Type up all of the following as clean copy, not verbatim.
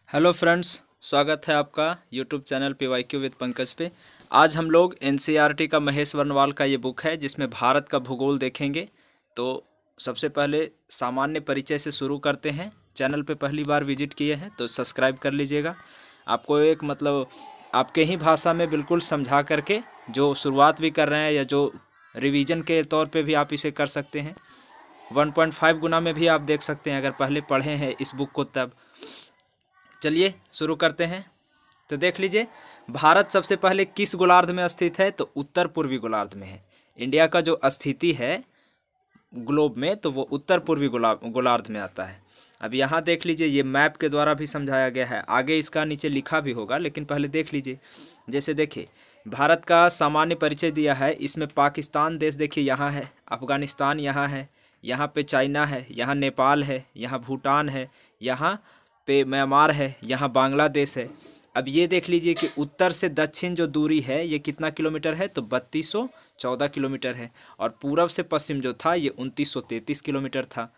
Hello friends, स्वागत है आपका YouTube channel PYQ with Pankaj पे। आज हम लोग NCERT का महेश वर्णवाल का ये बुक है जिसमें भारत का भूगोल देखेंगे। तो सबसे पहले सामान्य परिचय से शुरू करते हैं। चैनल पे पहली बार विजिट किए हैं तो सब्सक्राइब कर लीजिएगा। आपको एक आपके ही भाषा में बिल्कुल समझा करके जो शुरुआत भी कर रहे हैं या जो रिवीजन के तौर पे भी आप इसे कर सकते हैं। 1.5 गुना में भी आप देख सकते हैं अगर पहले पढ़े हैं इस बुक को तब। चलिए शुरू करते हैं। तो देख लीजिए, भारत सबसे पहले किस गोलार्ध में स्थित है? तो उत्तर पूर्वी गोलार्ध में है। इंडिया का जो स्थिति है ग्लोब में तो वो उत्तर पूर्वी गोलार्ध में आता है। अब यहाँ देख लीजिए, ये मैप के द्वारा भी समझाया गया है, आगे इसका नीचे लिखा भी होगा, लेकिन पहले देख लीजिए। जैसे देखिए, भारत का सामान्य परिचय दिया है। इसमें पाकिस्तान देश देखिए यहाँ है, अफगानिस्तान यहाँ है, यहाँ पे चाइना है, यहाँ नेपाल है, यहाँ भूटान है, यहाँ पे म्यांमार है, यहाँ बांग्लादेश है। अब ये देख लीजिए कि उत्तर से दक्षिण जो दूरी है ये कितना किलोमीटर है? तो 3214 किलोमीटर है। और पूरब से पश्चिम जो था ये 2933 किलोमीटर था।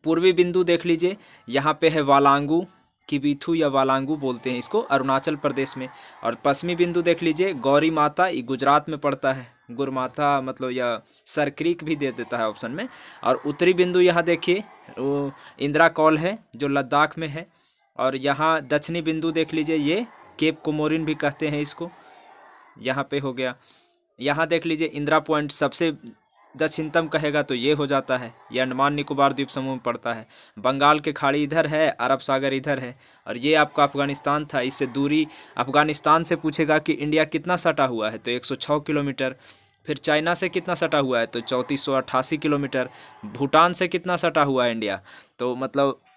पूर्वी बिंदु देख लीजिए, यहाँ पे है वालांगू, किबीथू या वालांगू बोलते हैं इसको, अरुणाचल प्रदेश में। और पश्चिमी बिंदु देख लीजिए, गौरी माता, ये गुजरात में पड़ता है। गुरमाता मतलब या सर क्रीक भी दे देता है ऑप्शन में। और उत्तरी बिंदु यहाँ देखिए वो इंदिरा कौल है जो लद्दाख में है। और यहाँ दक्षिणी बिंदु देख लीजिए, ये केप कोमोरिन भी कहते हैं इसको, यहाँ पे हो गया। यहाँ देख लीजिए इंदिरा पॉइंट सबसे दक्षिणतम कहेगा तो ये हो जाता है, ये अंडमान निकोबार द्वीप समूह में पड़ता है। बंगाल के खाड़ी इधर है, अरब सागर इधर है। और ये आपका अफगानिस्तान था। इससे दूरी अफगानिस्तान से पूछेगा कि इंडिया कितना सटा हुआ है तो 106 किलोमीटर। फिर चाइना से कितना सटा हुआ है तो 3488 किलोमीटर। भूटान से कितना सटा हुआ है इंडिया तो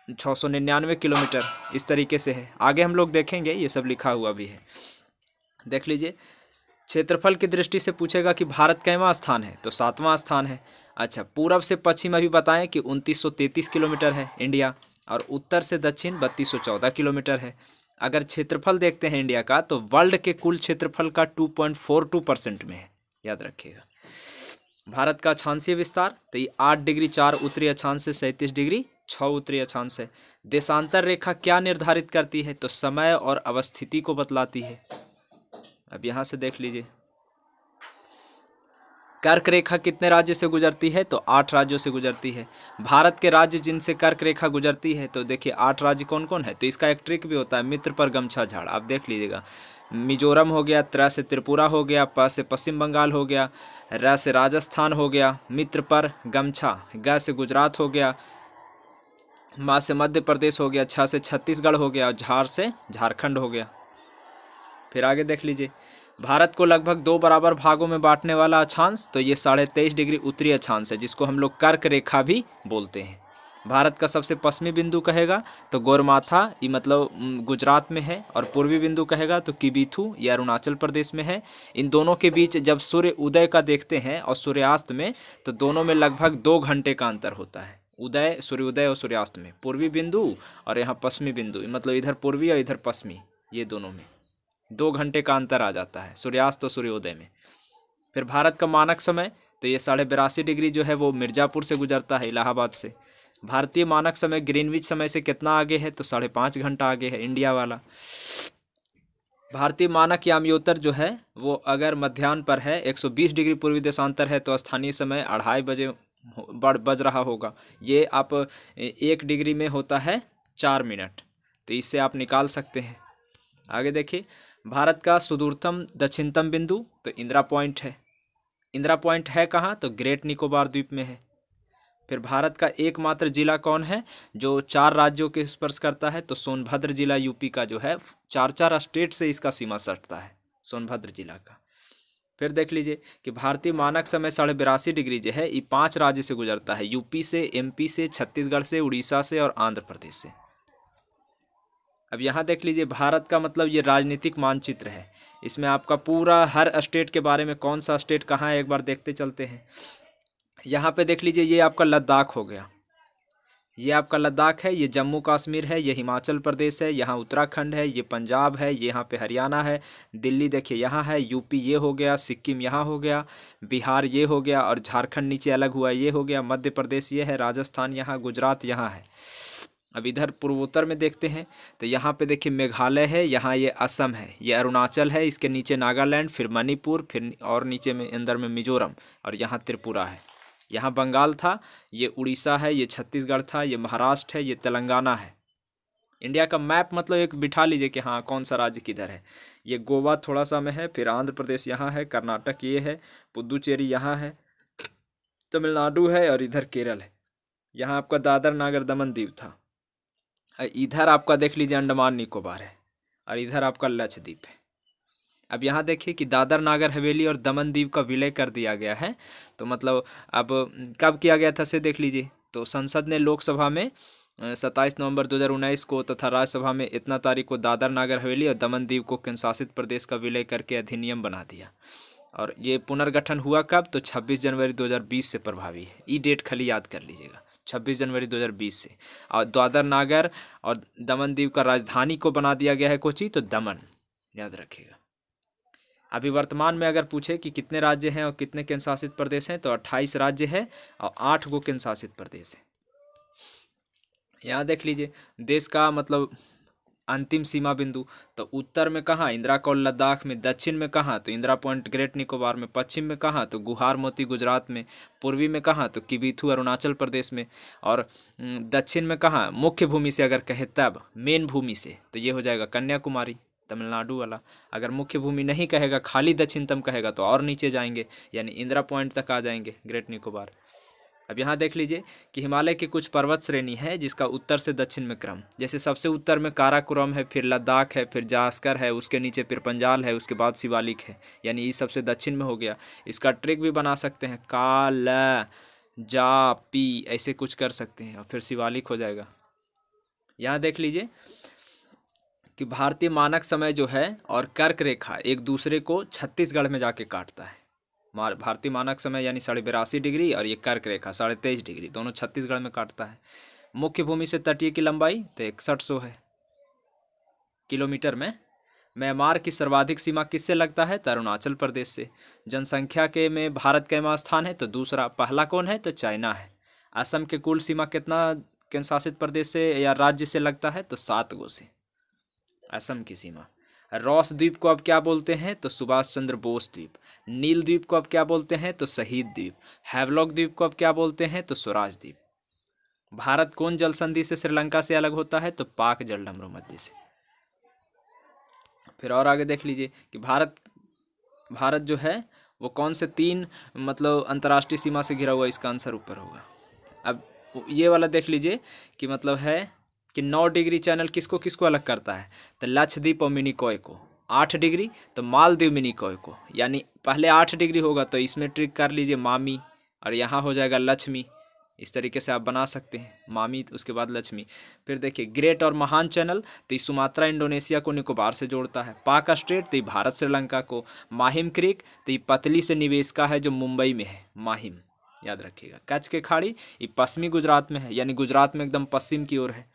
699 किलोमीटर। इस तरीके से है, आगे हम लोग देखेंगे, ये सब लिखा हुआ भी है। देख लीजिए, क्षेत्रफल की दृष्टि से पूछेगा कि भारत कैवां स्थान है तो 7वां स्थान है। अच्छा, पूरब से पश्चिम अभी बताएं कि 2933 किलोमीटर है इंडिया, और उत्तर से दक्षिण 3214 किलोमीटर है। अगर क्षेत्रफल देखते हैं इंडिया का तो वर्ल्ड के कुल क्षेत्रफल का 2.42% में है, याद रखिएगा। भारत का अक्षांशीय विस्तार तो ये 8 डिग्री 4 उत्तरी अक्षांश से 37 डिग्री 6 उत्तरी अक्षांश है। देशांतर रेखा क्या निर्धारित करती है? तो समय और अवस्थिति को बतलाती है। अब यहाँ से देख लीजिए, कर्क रेखा कितने राज्य से गुजरती है? तो 8 राज्यों से गुजरती है। भारत के राज्य जिनसे कर्क रेखा गुजरती है तो देखिए 8 राज्य कौन कौन है? तो इसका एक ट्रिक भी होता है, मित्र पर गमछा झाड़। आप देख लीजिएगा, मिजोरम हो गया, त्रा से त्रिपुरा हो गया, प से पश्चिम बंगाल हो गया, र से राजस्थान हो गया, मित्र पर गमछा, ग से गुजरात हो गया, म से मध्य प्रदेश हो गया, छ से छत्तीसगढ़ हो गया, और झार से झारखंड हो गया। फिर आगे देख लीजिए, भारत को लगभग 2 बराबर भागों में बांटने वाला अक्षांश तो ये 23.5 डिग्री उत्तरी अक्षांश है, जिसको हम लोग कर्क रेखा भी बोलते हैं। भारत का सबसे पश्चिमी बिंदु कहेगा तो गोरमाथा, ये गुजरात में है। और पूर्वी बिंदु कहेगा तो किबीथू, ये अरुणाचल प्रदेश में है। इन दोनों के बीच जब सूर्य उदय का देखते हैं और सूर्यास्त में तो दोनों में लगभग 2 घंटे का अंतर होता है। सूर्योदय और सूर्यास्त में पूर्वी बिंदु और यहाँ पश्चिमी बिंदु, इधर पूर्वी और इधर पश्चिमी, ये दोनों में 2 घंटे का अंतर आ जाता है सूर्यास्त और सूर्योदय में। फिर भारत का मानक समय तो ये 82.5 डिग्री जो है वो मिर्ज़ापुर से गुजरता है, इलाहाबाद से। भारतीय मानक समय ग्रीनविच समय से कितना आगे है? तो 5.5 घंटा आगे है इंडिया वाला। भारतीय मानक याम्योत्तर जो है वो अगर मध्याह्न पर है, 120 डिग्री पूर्वी देशांतर है तो स्थानीय समय 2:30 बजे बज रहा होगा। ये आप 1 डिग्री में होता है 4 मिनट, तो इससे आप निकाल सकते हैं। आगे देखिए, भारत का सुदूरतम दक्षिणतम बिंदु तो इंदिरा पॉइंट है। इंदिरा पॉइंट है कहाँ? तो ग्रेट निकोबार द्वीप में है। फिर भारत का एकमात्र जिला कौन है जो 4 राज्यों के स्पर्श करता है? तो सोनभद्र जिला यूपी का जो है 4 स्टेट से इसका सीमा सटता है, सोनभद्र जिला का। फिर देख लीजिए कि भारतीय मानक समय 82.5 डिग्री जो है ये 5 राज्य से गुजरता है, यूपी से, एमपी से, छत्तीसगढ़ से, उड़ीसा से और आंध्र प्रदेश से। अब यहाँ देख लीजिए, भारत का ये राजनीतिक मानचित्र है। इसमें आपका पूरा हर स्टेट के बारे में, कौन सा स्टेट कहाँ है एक बार देखते चलते हैं। यहाँ पे देख लीजिए, ये आपका लद्दाख हो गया, ये आपका लद्दाख है, ये जम्मू कश्मीर है, ये हिमाचल प्रदेश है, यहाँ उत्तराखंड है, ये पंजाब है, ये यहाँ पे हरियाणा है, दिल्ली देखिए यहाँ है, यूपी ये हो गया, सिक्किम यहाँ हो गया, बिहार ये हो गया, और झारखंड नीचे अलग हुआ ये हो गया, मध्य प्रदेश ये है, राजस्थान यहाँ, गुजरात यहाँ है। अब इधर पूर्वोत्तर में देखते हैं तो यहाँ पे देखिए मेघालय है, यहाँ ये असम है, ये अरुणाचल है, इसके नीचे नागालैंड, फिर मणिपुर, फिर और नीचे में अंदर में मिजोरम, और यहाँ त्रिपुरा है। यहाँ बंगाल था, ये उड़ीसा है, ये छत्तीसगढ़ था, ये महाराष्ट्र है, ये तेलंगाना है। इंडिया का मैप मतलब एक बिठा लीजिए कि हाँ कौन सा राज्य किधर है। ये गोवा थोड़ा सा में है, फिर आंध्र प्रदेश यहाँ है, कर्नाटक ये है, पुदुचेरी यहाँ है, तमिलनाडु है, और इधर केरल है। यहाँ आपका दादर नागर दमन दीव था। इधर आपका देख लीजिए अंडमान निकोबार है, और इधर आपका लक्षद्वीप है। अब यहाँ देखिए कि दादर नागर हवेली और दमन दीव का विलय कर दिया गया है। तो मतलब अब कब किया गया था से देख लीजिए। तो संसद ने लोकसभा में 27 नवंबर 2019 को तथा राज्यसभा में इतना तारीख को दादर नागर हवेली और दमन दीव को केंद्रशासित प्रदेश का विलय करके अधिनियम बना दिया। और ये पुनर्गठन हुआ कब? तो 26 जनवरी 2020 से प्रभावी है। ये डेट खाली याद कर लीजिएगा, 26 जनवरी 2020 से। और दादर नागर और दमन दीव का राजधानी को बना दिया गया है कोची, तो दमन, याद रखिएगा। अभी वर्तमान में अगर पूछे कि कितने राज्य हैं और कितने केंद्र शासित प्रदेश हैं, तो 28 राज्य है और 8 गो केंद्र शासित प्रदेश है। यहाँ देख लीजिए देश का मतलब अंतिम सीमा बिंदु, तो उत्तर में कहाँ? इंदिरा कौल लद्दाख में। दक्षिण में कहाँ? तो इंदिरा पॉइंट ग्रेट निकोबार में। पश्चिम में कहाँ? तो गुहार मोती गुजरात में। पूर्वी में कहाँ? तो किबिथु अरुणाचल प्रदेश में। और दक्षिण में कहाँ? मुख्य भूमि से अगर कहे तब, मेन भूमि से, तो ये हो जाएगा कन्याकुमारी, तमिलनाडु वाला। अगर मुख्य भूमि नहीं कहेगा, खाली दक्षिणतम कहेगा, तो और नीचे जाएंगे, यानी इंदिरा पॉइंट तक आ जाएंगे, ग्रेट निकोबार। अब यहाँ देख लीजिए कि हिमालय की कुछ पर्वत श्रेणी है जिसका उत्तर से दक्षिण में क्रम, जैसे सबसे उत्तर में काराकोरम है, फिर लद्दाख है, फिर जास्कर है, उसके नीचे फिर पंजाल है, उसके बाद शिवालिक है, यानी ये सबसे दक्षिण में हो गया। इसका ट्रिक भी बना सकते हैं, का ल जा पी, ऐसे कुछ कर सकते हैं, और फिर शिवालिक हो जाएगा। यहाँ देख लीजिए कि भारतीय मानक समय जो है और कर्क रेखा एक दूसरे को छत्तीसगढ़ में जाके काटता है। भारतीय मानक समय यानी 82.5 डिग्री, और ये कर्क रेखा 23.5 डिग्री, दोनों छत्तीसगढ़ में काटता है। मुख्य भूमि से तटीय की लंबाई तो 6100 है किलोमीटर में। म्यांमार की सर्वाधिक सीमा किससे लगता है? तो अरुणाचल प्रदेश से। जनसंख्या के में भारत का स्थान है? तो दूसरा। पहला कौन है? तो चाइना है। असम के कुल सीमा कितना केंद्र शासित प्रदेश से या राज्य से लगता है? तो 7 गो से असम की सीमा। रॉस द्वीप को अब क्या बोलते हैं? तो सुभाष चंद्र बोस द्वीप। नील द्वीप को अब क्या बोलते हैं? तो शहीद द्वीप। हैवलॉक द्वीप को अब क्या बोलते हैं? तो स्वराज द्वीप। भारत कौन जल संधि से श्रीलंका से अलग होता है? तो पाक जलडमरू मध्य से। फिर और आगे देख लीजिए कि भारत जो है वो कौन से 3 मतलब अंतर्राष्ट्रीय सीमा से घिरा हुआ, इसका आंसर ऊपर होगा। अब ये वाला देख लीजिए कि मतलब है कि 9 डिग्री चैनल किसको किसको अलग करता है? तो लक्षद्वीप और मिनिकॉय को। 8 डिग्री तो मालदीव मिनिकॉय को, यानी पहले 8 डिग्री होगा तो इसमें ट्रिक कर लीजिए मामी, और यहाँ हो जाएगा लक्ष्मी। इस तरीके से आप बना सकते हैं, मामी उसके बाद लक्ष्मी। फिर देखिए ग्रेट और महान चैनल, तो ये सुमात्रा इंडोनेशिया को निकोबार से जोड़ता है। पाक स्ट्रेट तो ये भारत श्रीलंका को। माहिम क्रीक तो ये पतली से निवेशिका है जो मुंबई में है, माहिम, याद रखिएगा। कच्छ के खाड़ी ये पश्चिमी गुजरात में है, यानी गुजरात में एकदम पश्चिम की ओर है।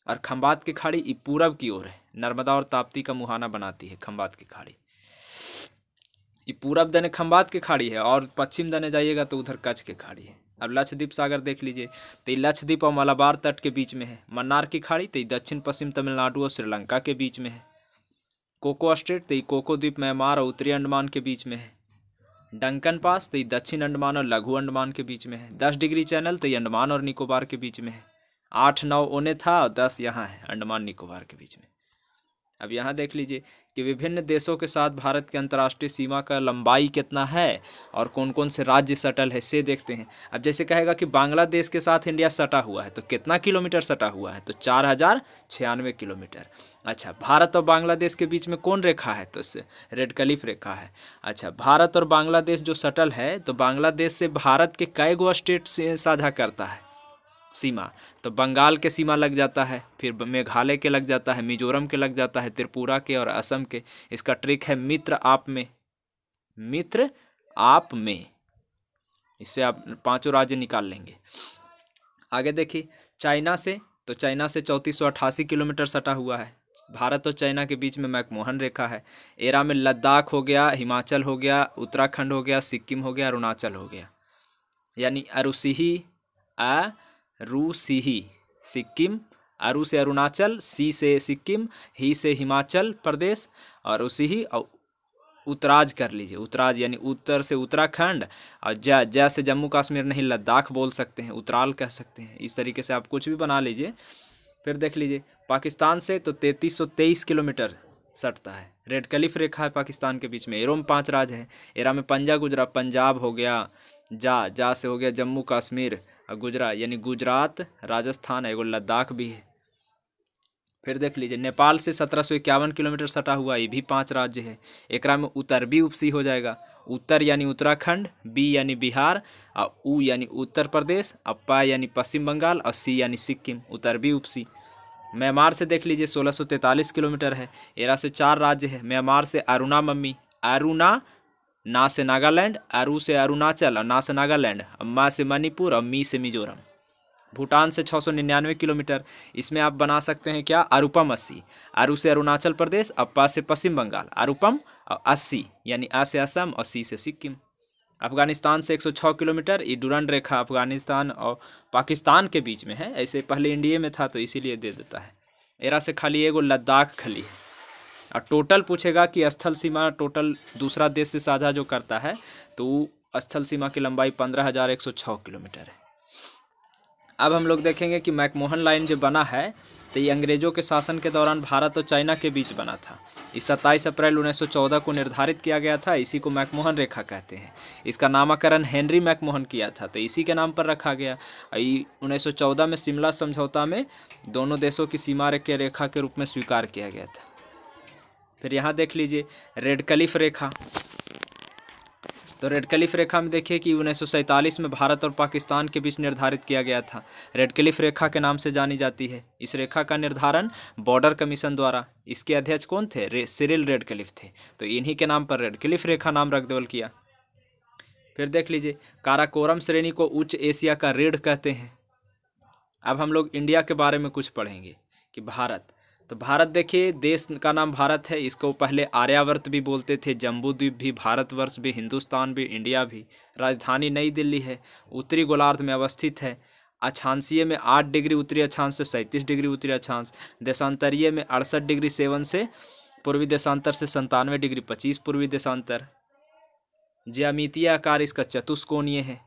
और खंबात की खाड़ी ये पूरब की ओर है, नर्मदा और ताप्ती का मुहाना बनाती है खंबात की खाड़ी। ये पूरब दने खंबात की खाड़ी है, और पश्चिम दने जाइएगा तो उधर कच्छ की खाड़ी है। अब लक्षद्वीप सागर देख लीजिए, तो ये लक्षद्वीप और मलाबार तट के बीच में है। मन्नार की खाड़ी तो ये दक्षिण पश्चिम तमिलनाडु और श्रीलंका के बीच में है। कोको स्ट्रेट तो ये कोको द्वीप म्यांमार और उत्तरी अंडमान के बीच में है। डंकन पास तो ये दक्षिण अंडमान और लघु अंडमान के बीच में है। 10 डिग्री चैनल तो ये अंडमान और निकोबार के बीच में है। 8-9 ओने था और 10 यहाँ है अंडमान निकोबार के बीच में। अब यहाँ देख लीजिए कि विभिन्न देशों के साथ भारत के अंतर्राष्ट्रीय सीमा का लंबाई कितना है और कौन कौन से राज्य सटल है से देखते हैं। अब जैसे कहेगा कि बांग्लादेश के साथ इंडिया सटा हुआ है, तो कितना किलोमीटर सटा हुआ है? तो 4096 किलोमीटर। अच्छा, भारत और बांग्लादेश के बीच में कौन रेखा है? तो इससे रेड क्लिफ रेखा है। अच्छा, भारत और बांग्लादेश जो सटल है, तो बांग्लादेश से भारत के कई गो स्टेट से साझा करता है सीमा? तो बंगाल के सीमा लग जाता है, फिर मेघालय के लग जाता है, मिजोरम के लग जाता है, त्रिपुरा के और असम के। इसका ट्रिक है मित्र आप में, मित्र आप में। इससे आप 5 राज्य निकाल लेंगे। आगे देखिए चाइना से, तो चाइना से 3488 किलोमीटर सटा हुआ है। भारत और चाइना के बीच में मैकमोहन रेखा है। एरा में लद्दाख हो गया, हिमाचल हो गया, उत्तराखंड हो गया, सिक्किम हो गया, अरुणाचल हो गया, यानी अरुसिही, रूसिही, सिक्किम, अरु से अरुणाचल, सी से सिक्किम, ही से हिमाचल प्रदेश, और उसी ही उत्तराज कर लीजिए, उत्तराज यानी उत्तर से उत्तराखंड, और जा से जम्मू कश्मीर नहीं लद्दाख बोल सकते हैं, उत्तराल कह सकते हैं। इस तरीके से आप कुछ भी बना लीजिए। फिर देख लीजिए पाकिस्तान से तो 3323 किलोमीटर सटता है। रेड क्लिफ रेखा है पाकिस्तान के बीच में। एरो में 5 राज्य है। एरा में पंजा गुजरा, पंजाब हो गया, जा से हो गया जम्मू कश्मीर, और गुजरा यानी गुजरात, राजस्थान, एगो लद्दाख भी है। फिर देख लीजिए नेपाल से 1751 किलोमीटर सटा हुआ, ये भी 5 राज्य है। एकरा में उत्तरबी उपसी हो जाएगा। उत्तर यानी उत्तराखंड, बी यानी बिहार, और उ यानी उत्तर प्रदेश, और पा यानी पश्चिम बंगाल, और सी यानी सिक्किम, उत्तरबी उपसी। म्यांमार से देख लीजिए 1643 किलोमीटर है। एरा से 4 राज्य है। म्यांमार से अरुणा मम्मी, अरुणा, ना से नागालैंड, अरु से अरुणाचल, और ना से नागालैंड, मा से मणिपुर, और मी से मिजोरम। भूटान से 699 किलोमीटर। इसमें आप बना सकते हैं क्या, अरुपम 80, अरु से अरुणाचल प्रदेश, अप्पा से पश्चिम बंगाल, अरुपम, और 80 यानी आ से असम, और सी से सिक्किम। अफगानिस्तान से 106 किलोमीटर। ये डुरंड रेखा अफगानिस्तान और पाकिस्तान के बीच में है। ऐसे पहले इंडिया में था तो इसीलिए दे देता है। एरा से खाली एगो लद्दाख खाली है। और टोटल पूछेगा कि स्थल सीमा टोटल दूसरा देश से साझा जो करता है, तो स्थल सीमा की लंबाई 15,106 किलोमीटर है। अब हम लोग देखेंगे कि मैकमोहन लाइन जो बना है तो ये अंग्रेजों के शासन के दौरान भारत और चाइना के बीच बना था। इस 27 अप्रैल 1914 को निर्धारित किया गया था। इसी को मैकमोहन रेखा कहते हैं। इसका नामकरण हेनरी मैकमोहन किया था, तो इसी के नाम पर रखा गया। 1914 में शिमला समझौता में दोनों देशों की सीमा के रेखा के रूप में स्वीकार किया गया था। फिर यहाँ देख लीजिए रेड क्लिफ रेखा। तो रेड क्लिफ रेखा में देखिए कि 1947 में भारत और पाकिस्तान के बीच निर्धारित किया गया था। रेड क्लिफ रेखा के नाम से जानी जाती है। इस रेखा का निर्धारण बॉर्डर कमीशन द्वारा, इसके अध्यक्ष कौन थे, सिरिल रेड क्लिफ थे, तो इन्हीं के नाम पर रेड क्लिफ रेखा नाम रख देवल किया। फिर देख लीजिए काराकोरम श्रेणी को उच्च एशिया का रीढ़ कहते हैं। अब हम लोग इंडिया के बारे में कुछ पढ़ेंगे कि भारत, तो भारत देखिए देश का नाम भारत है। इसको पहले आर्यावर्त भी बोलते थे, जम्बू द्वीप भी, भारतवर्ष भी, हिंदुस्तान भी, इंडिया भी। राजधानी नई दिल्ली है। उत्तरी गोलार्ध में अवस्थित है। अक्षांशीय में 8 डिग्री उत्तरी अक्षांश से 37 डिग्री उत्तरी अक्षांश, देशांतरीय में 68 डिग्री 7 से पूर्वी देशांतर से 97 डिग्री 25 पूर्वी देशांतर। ज्यामितीय आकार इसका चतुष्कोणीय है।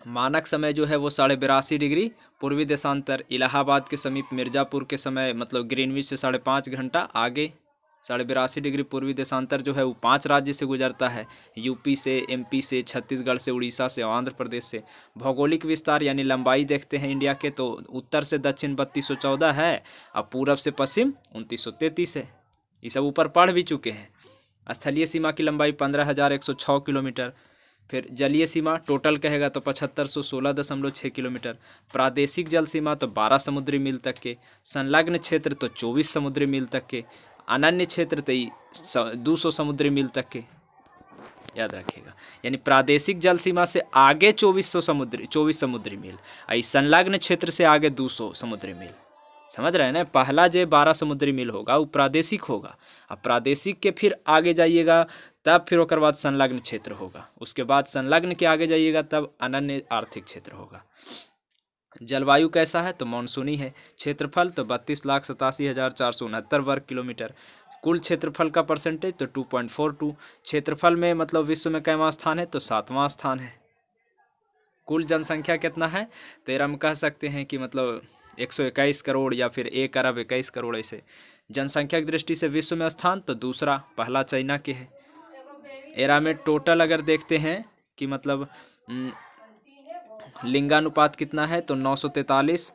मानक समय जो है वो 82.5 डिग्री पूर्वी देशांतर। इलाहाबाद के समीप मिर्ज़ापुर के समय मतलब ग्रीनविच से 5.5 घंटा आगे। 82.5 डिग्री पूर्वी देशांतर जो है वो 5 राज्य से गुजरता है, यूपी से, एमपी से, छत्तीसगढ़ से, उड़ीसा से, आंध्र प्रदेश से। भौगोलिक विस्तार यानी लंबाई देखते हैं इंडिया के, तो उत्तर से दक्षिण 3214 है और पूरब से पश्चिम 2933 है। ये सब ऊपर पढ़ भी चुके हैं। स्थलीय सीमा की लंबाई 15,106 किलोमीटर। फिर जलीय सीमा टोटल कहेगा तो 7516.6 किलोमीटर। प्रादेशिक जल सीमा तो 12 समुद्री मील तक के। संलग्न क्षेत्र तो 24 समुद्री मील तक के। अनन्य क्षेत्र तो 200 समुद्री मील तक के, याद रखिएगा। यानी प्रादेशिक जल सीमा से आगे 24 समुद्री मील, आई संलग्न क्षेत्र से आगे 200 समुद्री मील। समझ रहे हैं ना। पहला जो 12 समुद्री मील होगा वो प्रादेशिक होगा। अब प्रादेशिक के फिर आगे जाइएगा तब फिर उसके बाद संलग्न क्षेत्र होगा। उसके बाद संलग्न के आगे जाइएगा तब अनन्य आर्थिक क्षेत्र होगा। जलवायु कैसा है तो मानसूनी है। क्षेत्रफल तो 32,87,469 वर्ग किलोमीटर। कुल क्षेत्रफल का परसेंटेज तो 2.42। क्षेत्रफल में मतलब विश्व में कैवां स्थान है तो 7वां स्थान है। कुल जनसंख्या कितना है तो एरा हम कह सकते हैं कि मतलब 121 करोड़ या फिर 1 अरब 21 करोड़। ऐसे जनसंख्या की दृष्टि से विश्व में स्थान तो दूसरा, पहला चाइना के है। एरा में टोटल अगर देखते हैं कि मतलब लिंगानुपात कितना है तो 943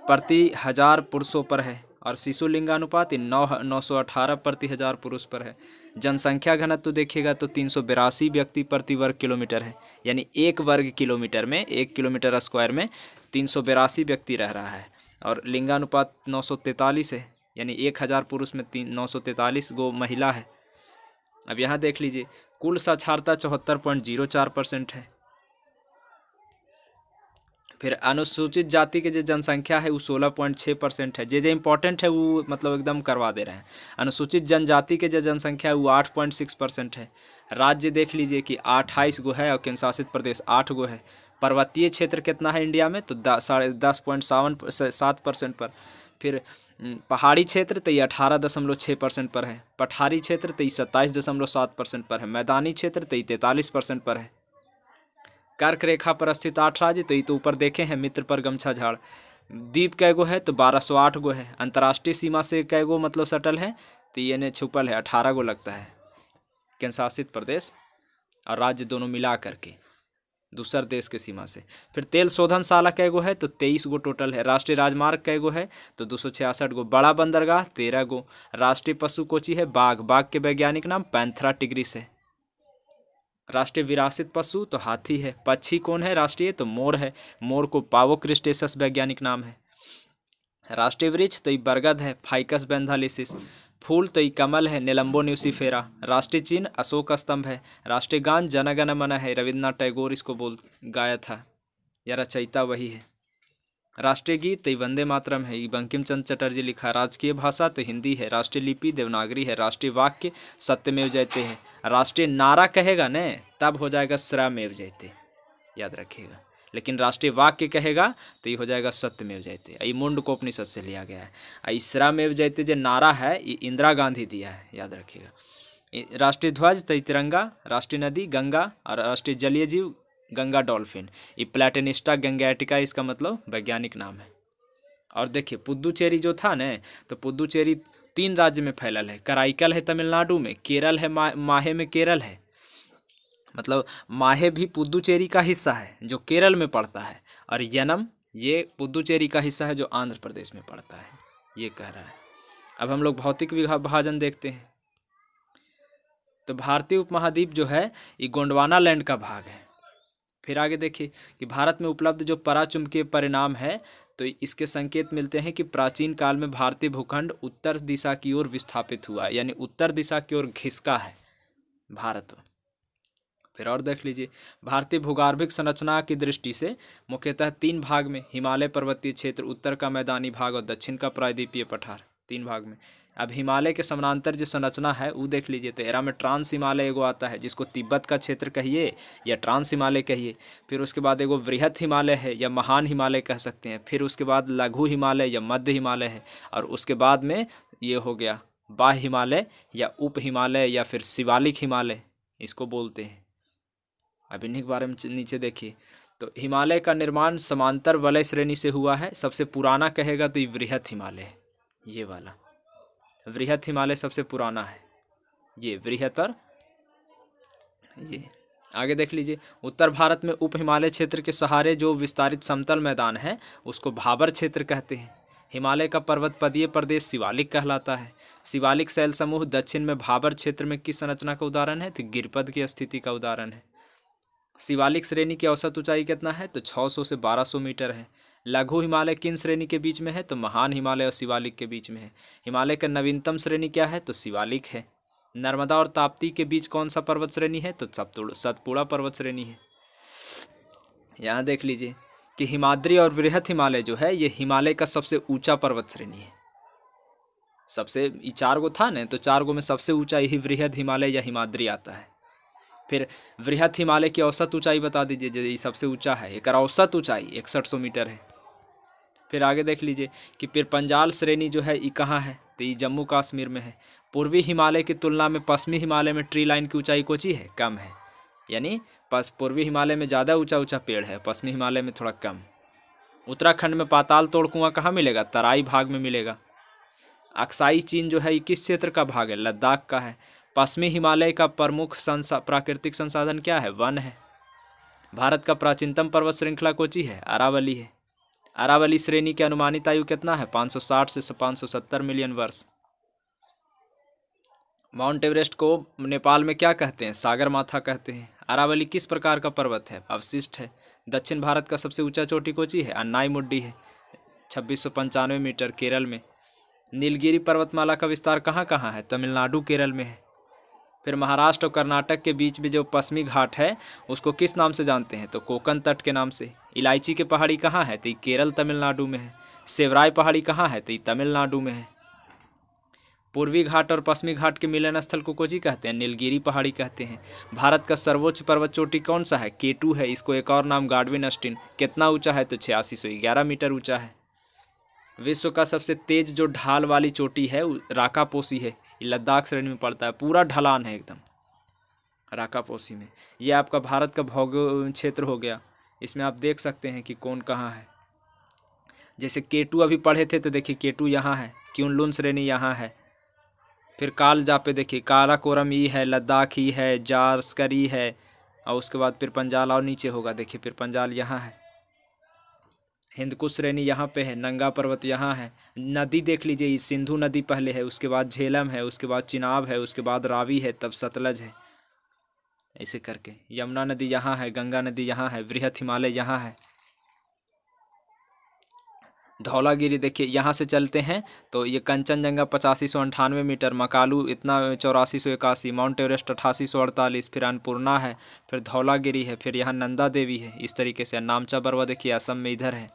प्रति 1000 पुरुषों पर है और शिशु लिंगानुपात 918 प्रति 1000 पुरुष पर है। जनसंख्या घनत्व तो देखिएगा तो 382 व्यक्ति प्रति वर्ग किलोमीटर है। यानी 1 वर्ग किलोमीटर में 1 किलोमीटर स्क्वायर में 382 व्यक्ति रह रहा है। और लिंगानुपात 943 है, यानी 1000 पुरुष में 943 गो महिला है। अब यहाँ देख लीजिए कुल साक्षरता 74.04% है। फिर अनुसूचित जाति के जो जनसंख्या है वो 16.6% है। जे इम्पोर्टेंट है वो मतलब एकदम करवा दे रहे हैं। अनुसूचित जनजाति के जो जनसंख्या है वो 8.6% है। राज्य देख लीजिए कि 28 गो है और केंद्र शासित प्रदेश 8 गो है। पर्वतीय क्षेत्र कितना है इंडिया में, तो 10.7% पर। फिर पहाड़ी क्षेत्र तो ये 18.6% पर है। पठारी क्षेत्र तो ये 27.7% पर है। मैदानी क्षेत्र तो ये 43% पर है। कर्क रेखा पर स्थित 8 राज्य, तो ये तो ऊपर देखे हैं, मित्र पर गमछा झाड़। द्वीप कैगो है, तो 1208 गो है। अंतर्राष्ट्रीय सीमा से कैगो मतलब सटल है, तो ये ने छुपल है, 18 गो लगता है। केंद्र शासित प्रदेश और राज्य दोनों मिला करके दूसर देश के सीमा से। फिर तेल शोधनशाला कैगो है, तो 23 गो टोटल है। राष्ट्रीय राजमार्ग कैगो है, तो 266 गो। बड़ा बंदरगाह 13 गो। राष्ट्रीय पशु कोची है, बाघ। बाघ के वैज्ञानिक नाम पैंथेरा टिग्रिस है। राष्ट्रीय विरासित पशु तो हाथी है। पक्षी कौन है राष्ट्रीय, तो मोर है। मोर को पावो क्रिस्टेसस वैज्ञानिक नाम है। राष्ट्रीय वृक्ष तो ये बरगद है, फाइकस बेंथालिसिस। फूल तो ये कमल है, नेलम्बो न्यूसिफेरा। राष्ट्रीय चिन्ह अशोक स्तंभ है। राष्ट्रीय गान जन गण मन है, रविन्द्रनाथ टैगोर इसको गाया था, या रचयिता वही है। राष्ट्रीय गीत तो ये वंदे मातरम है, ये बंकिम चंद्र चटर्जी लिखा। राजकीय भाषा तो हिंदी है। राष्ट्रीय लिपि देवनागरी है। राष्ट्रीय वाक्य सत्यमेव जयते है। राष्ट्रीय नारा कहेगा न तब हो जाएगा स्वमेव जयते, याद रखिएगा। लेकिन राष्ट्रीय वाक्य कहेगा तो ये हो जाएगा सत्यमेव जयते। ये मुंडकोपनिषद से लिया गया है। स्वमेव जयते जो नारा है ये इंदिरा गांधी दिया है, याद रखिएगा। राष्ट्रीय ध्वज तो तिरंगा। राष्ट्रीय नदी गंगा, और राष्ट्रीय जलीय जीव गंगा डॉल्फिन। ये प्लेटेनिस्टा गंगैटिका इसका मतलब वैज्ञानिक नाम है। और देखिए पुद्दुचेरी जो था न, तो पुद्दुचेरी 3 राज्य में फैलल है। कराईकल है तमिलनाडु में, केरल है, माहे में केरल है, मतलब माहे भी पुद्दुचेरी का हिस्सा है जो केरल में पड़ता है, और यनम ये पुद्दुचेरी का हिस्सा है जो आंध्र प्रदेश में पड़ता है, ये कह रहा है। अब हम लोग भौतिक विभाजन देखते हैं। तो भारतीय उपमहाद्वीप जो है ये गोंडवाना लैंड का भाग है। फिर आगे देखिए कि भारत में उपलब्ध जो पराचुंबकीय परिणाम है, तो इसके संकेत मिलते हैं कि प्राचीन काल में भारतीय भूखंड उत्तर दिशा की ओर विस्थापित हुआ, यानी उत्तर दिशा की ओर घिसका है भारत। फिर और देख लीजिए, भारतीय भूगर्भिक संरचना की दृष्टि से मुख्यतः 3 भाग में, हिमालय पर्वतीय क्षेत्र, उत्तर का मैदानी भाग और दक्षिण का प्रायद्वीपीय पठार, 3 भाग में। अब हिमालय के समानांतर जो संरचना है वो देख लीजिए, तो एरा में ट्रांस हिमालय एगो आता है, जिसको तिब्बत का क्षेत्र कहिए या ट्रांस हिमालय कहिए। फिर उसके बाद एगो वृहत हिमालय है या महान हिमालय कह सकते हैं। फिर उसके बाद लघु हिमालय या मध्य हिमालय है, और उसके बाद में ये हो गया बाह्य हिमालय या उप हिमालय या फिर शिवालिक हिमालय इसको बोलते हैं। अब इन्हीं के बारे में नीचे देखिए, तो हिमालय का निर्माण समांतर वलय श्रेणी से हुआ है। सबसे पुराना कहेगा तो ये वृहत हिमालय है, ये वाला वृहत हिमालय सबसे पुराना है, ये वृहत्तर। ये आगे देख लीजिए, उत्तर भारत में उप हिमालय क्षेत्र के सहारे जो विस्तारित समतल मैदान है उसको भाबर क्षेत्र कहते हैं। हिमालय का पर्वतपदीय प्रदेश शिवालिक कहलाता है। शिवालिक शैल समूह दक्षिण में भाबर क्षेत्र में किस संरचना का उदाहरण है, तो गिरपद की स्थिति का उदाहरण है। शिवालिक श्रेणी की औसत ऊंचाई कितना है, तो 600 से 1200 मीटर है। लघु हिमालय किन श्रेणी के बीच में है, तो महान हिमालय और शिवालिक के बीच में है। हिमालय का नवीनतम श्रेणी क्या है, तो शिवालिक है। नर्मदा और ताप्ती के बीच कौन सा पर्वत श्रेणी है, तो सतपुड़ा पर्वत श्रेणी है। यहाँ देख लीजिए कि हिमाद्री और वृहत हिमालय जो है ये हिमालय का सबसे ऊंचा पर्वत श्रेणी है। सबसे 4 गो था ना, तो 4 गो में सबसे ऊंचा यही वृहत हिमालय या हिमाद्री आता है। फिर वृहत हिमालय की औसत ऊंचाई बता दीजिए, जो ये सबसे ऊंचा है, एक औसत ऊंचाई 6100 मीटर है। फिर आगे देख लीजिए कि फिर पंजाल श्रेणी जो है ये कहाँ है, तो ये जम्मू कश्मीर में है। पूर्वी हिमालय की तुलना में पश्चिमी हिमालय में ट्री लाइन की ऊंचाई कोची है, कम है, यानी पूर्वी हिमालय में ज़्यादा ऊंचा पेड़ है, पश्चिमी हिमालय में थोड़ा कम। उत्तराखंड में पाताल तोड़ कुआं कहाँ मिलेगा, तराई भाग में मिलेगा। अक्साई चीन जो है ये किस क्षेत्र का भाग है, लद्दाख का है। पश्चिमी हिमालय का प्रमुख प्राकृतिक संसाधन क्या है, वन है। भारत का प्राचीनतम पर्वत श्रृंखला कोची है, अरावली है। अरावली श्रेणी की अनुमानित आयु कितना है, 560 से 570 मिलियन वर्ष। माउंट एवरेस्ट को नेपाल में क्या कहते हैं, सागर माथा कहते हैं। अरावली किस प्रकार का पर्वत है, अवशिष्ट है। दक्षिण भारत का सबसे ऊंचा चोटी कोची है, अन्नाईमुड्डी है, 2695 मीटर, केरल में। नीलगिरी पर्वतमाला का विस्तार कहाँ कहाँ है, तमिलनाडु केरल में है। फिर महाराष्ट्र और कर्नाटक के बीच में जो पश्चिमी घाट है उसको किस नाम से जानते हैं, तो कोकण तट के नाम से। इलायची की पहाड़ी कहाँ है, तो ये केरल तमिलनाडु में है। सेवराय पहाड़ी कहाँ है, तो ये तमिलनाडु में है। पूर्वी घाट और पश्चिमी घाट के मिलन स्थल को कोजी कहते हैं, नीलगिरी पहाड़ी कहते हैं। भारत का सर्वोच्च पर्वत चोटी कौन सा है? K2 है। इसको एक और नाम गार्डविन अस्टीन। कितना ऊंचा है? तो 8611 मीटर ऊंचा है। विश्व का सबसे तेज जो ढाल वाली चोटी है राकापोसी है। ये लद्दाख श्रेणी में पड़ता है, पूरा ढलान है एकदम राकापोसी में। ये आपका भारत का भौगोलिक क्षेत्र हो गया। इसमें आप देख सकते हैं कि कौन कहाँ है। जैसे K2 अभी पढ़े थे तो देखिए K2 यहाँ है, क्युनलुन श्रेणी यहाँ है। फिर कालजा पे देखिए काराकोरम ई है, लद्दाख ही है, जार्स्करी है, और उसके बाद फिर पंजाल और नीचे होगा। देखिए फिर पंजाल यहाँ है। हिंदकुश श्रेणी यहाँ पे है, नंगा पर्वत यहाँ है। नदी देख लीजिए, सिंधु नदी पहले है, उसके बाद झेलम है, उसके बाद चिनाब है, उसके बाद रावी है, तब सतलज है, ऐसे करके। यमुना नदी यहाँ है, गंगा नदी यहाँ है, बृहत हिमालय यहाँ है। धौलागिरी देखिए, यहाँ से चलते हैं तो ये कंचनजंगा 8598 मीटर, मकालू इतना 8481, माउंट एवरेस्ट 8848, फिर अन्नपूर्णा है, फिर धौलागिरी है, फिर यहाँ नंदा देवी है। इस तरीके से नामचा बरवा देखिए असम में इधर है,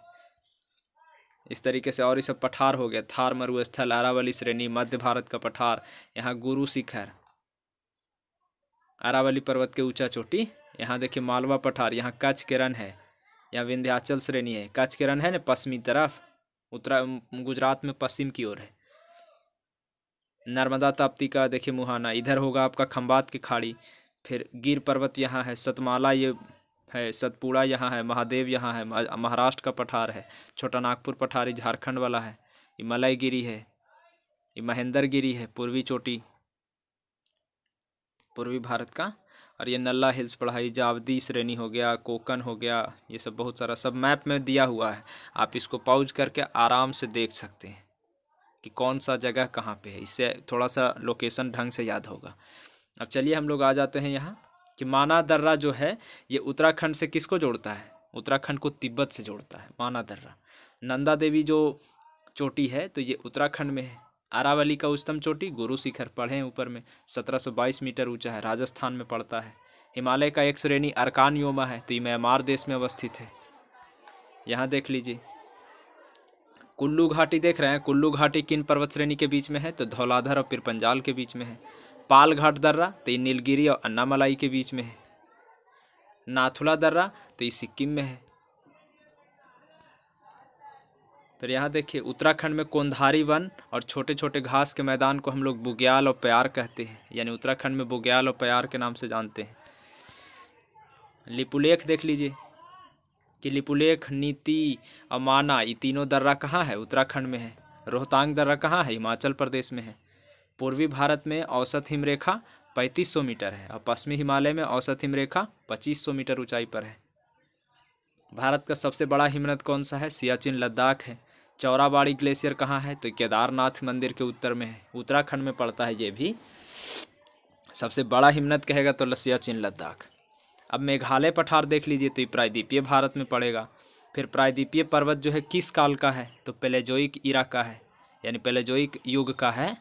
इस तरीके से। और ये सब पठार हो गया, थार मरुस्थल, अरावली श्रेणी, मध्य भारत का पठार, यहाँ गुरु शिखर, अरावली पर्वत के ऊंचा चोटी, यहाँ देखिए मालवा पठार, यहाँ कच्छ के रण है, यहाँ विंध्याचल श्रेणी है। कच्छ के रण है ना पश्चिमी तरफ, गुजरात में पश्चिम की ओर है। नर्मदा ताप्ती का देखिए मुहाना, इधर होगा आपका खंबात की खाड़ी। फिर गिर पर्वत यहाँ है, सतमाला ये है, सतपुड़ा यहाँ है, महादेव यहाँ है, महाराष्ट्र का पठार है। छोटा नागपुर पठार झारखंड वाला है। ये मलयगिरी है, ये महेंद्र गिरी है, पूर्वी चोटी पूर्वी भारत का। और ये नल्ला हिल्स पढ़ाई, जावदी श्रेणी हो गया, कोकन हो गया, ये सब बहुत सारा सब मैप में दिया हुआ है। आप इसको पॉज करके आराम से देख सकते हैं कि कौन सा जगह कहाँ पे है। इससे थोड़ा सा लोकेशन ढंग से याद होगा। अब चलिए हम लोग आ जाते हैं यहाँ कि माना दर्रा जो है ये उत्तराखंड से किसको जोड़ता है? उत्तराखंड को तिब्बत से जोड़ता है माना दर्रा। नंदा देवी जो चोटी है तो ये उत्तराखंड में है। अरावली का उच्चतम चोटी गुरु शिखर पढ़े हैं ऊपर में, 1722 मीटर ऊंचा है, राजस्थान में पड़ता है। हिमालय का एक श्रेणी अर्कान योमा है, तो ये म्यांमार देश में अवस्थित है। यहाँ देख लीजिए कुल्लू घाटी देख रहे हैं, कुल्लू घाटी किन पर्वत श्रेणी के बीच में है? तो धौलाधर और फिर पंजाल के बीच में है। पाल घाट दर्रा तो ये नीलगिरी और अन्नामलाई के बीच में है। नाथुला दर्रा तो ये सिक्किम में है। फिर यहाँ देखिए उत्तराखंड में कोंधारी वन और छोटे छोटे घास के मैदान को हम लोग बुग्याल और प्यार कहते हैं, यानी उत्तराखंड में बुग्याल और प्यार के नाम से जानते हैं। लिपुलेख देख लीजिए कि लिपुलेख, नीति और माना ये तीनों दर्रा कहाँ है? उत्तराखंड में है। रोहतांग दर्रा कहाँ है? हिमाचल प्रदेश में है। पूर्वी भारत में औसत हिमरेखा 3500 मीटर है और पश्चिमी हिमालय में औसत हिमरेखा 2500 मीटर ऊंचाई पर है। भारत का सबसे बड़ा हिमनद कौन सा है? सियाचिन लद्दाख है। चौराबाड़ी ग्लेशियर कहाँ है? तो केदारनाथ मंदिर के उत्तर में है, उत्तराखंड में पड़ता है। ये भी सबसे बड़ा हिमनद कहेगा तो सियाचिन लद्दाख। अब मेघालय पठार देख लीजिए तो ये प्रायद्वीपीय भारत में पड़ेगा। फिर प्रायद्वीपीय पर्वत जो है किस काल का है? तो पेलेजोइक इरा का है, यानी पेलेजोइक युग का है।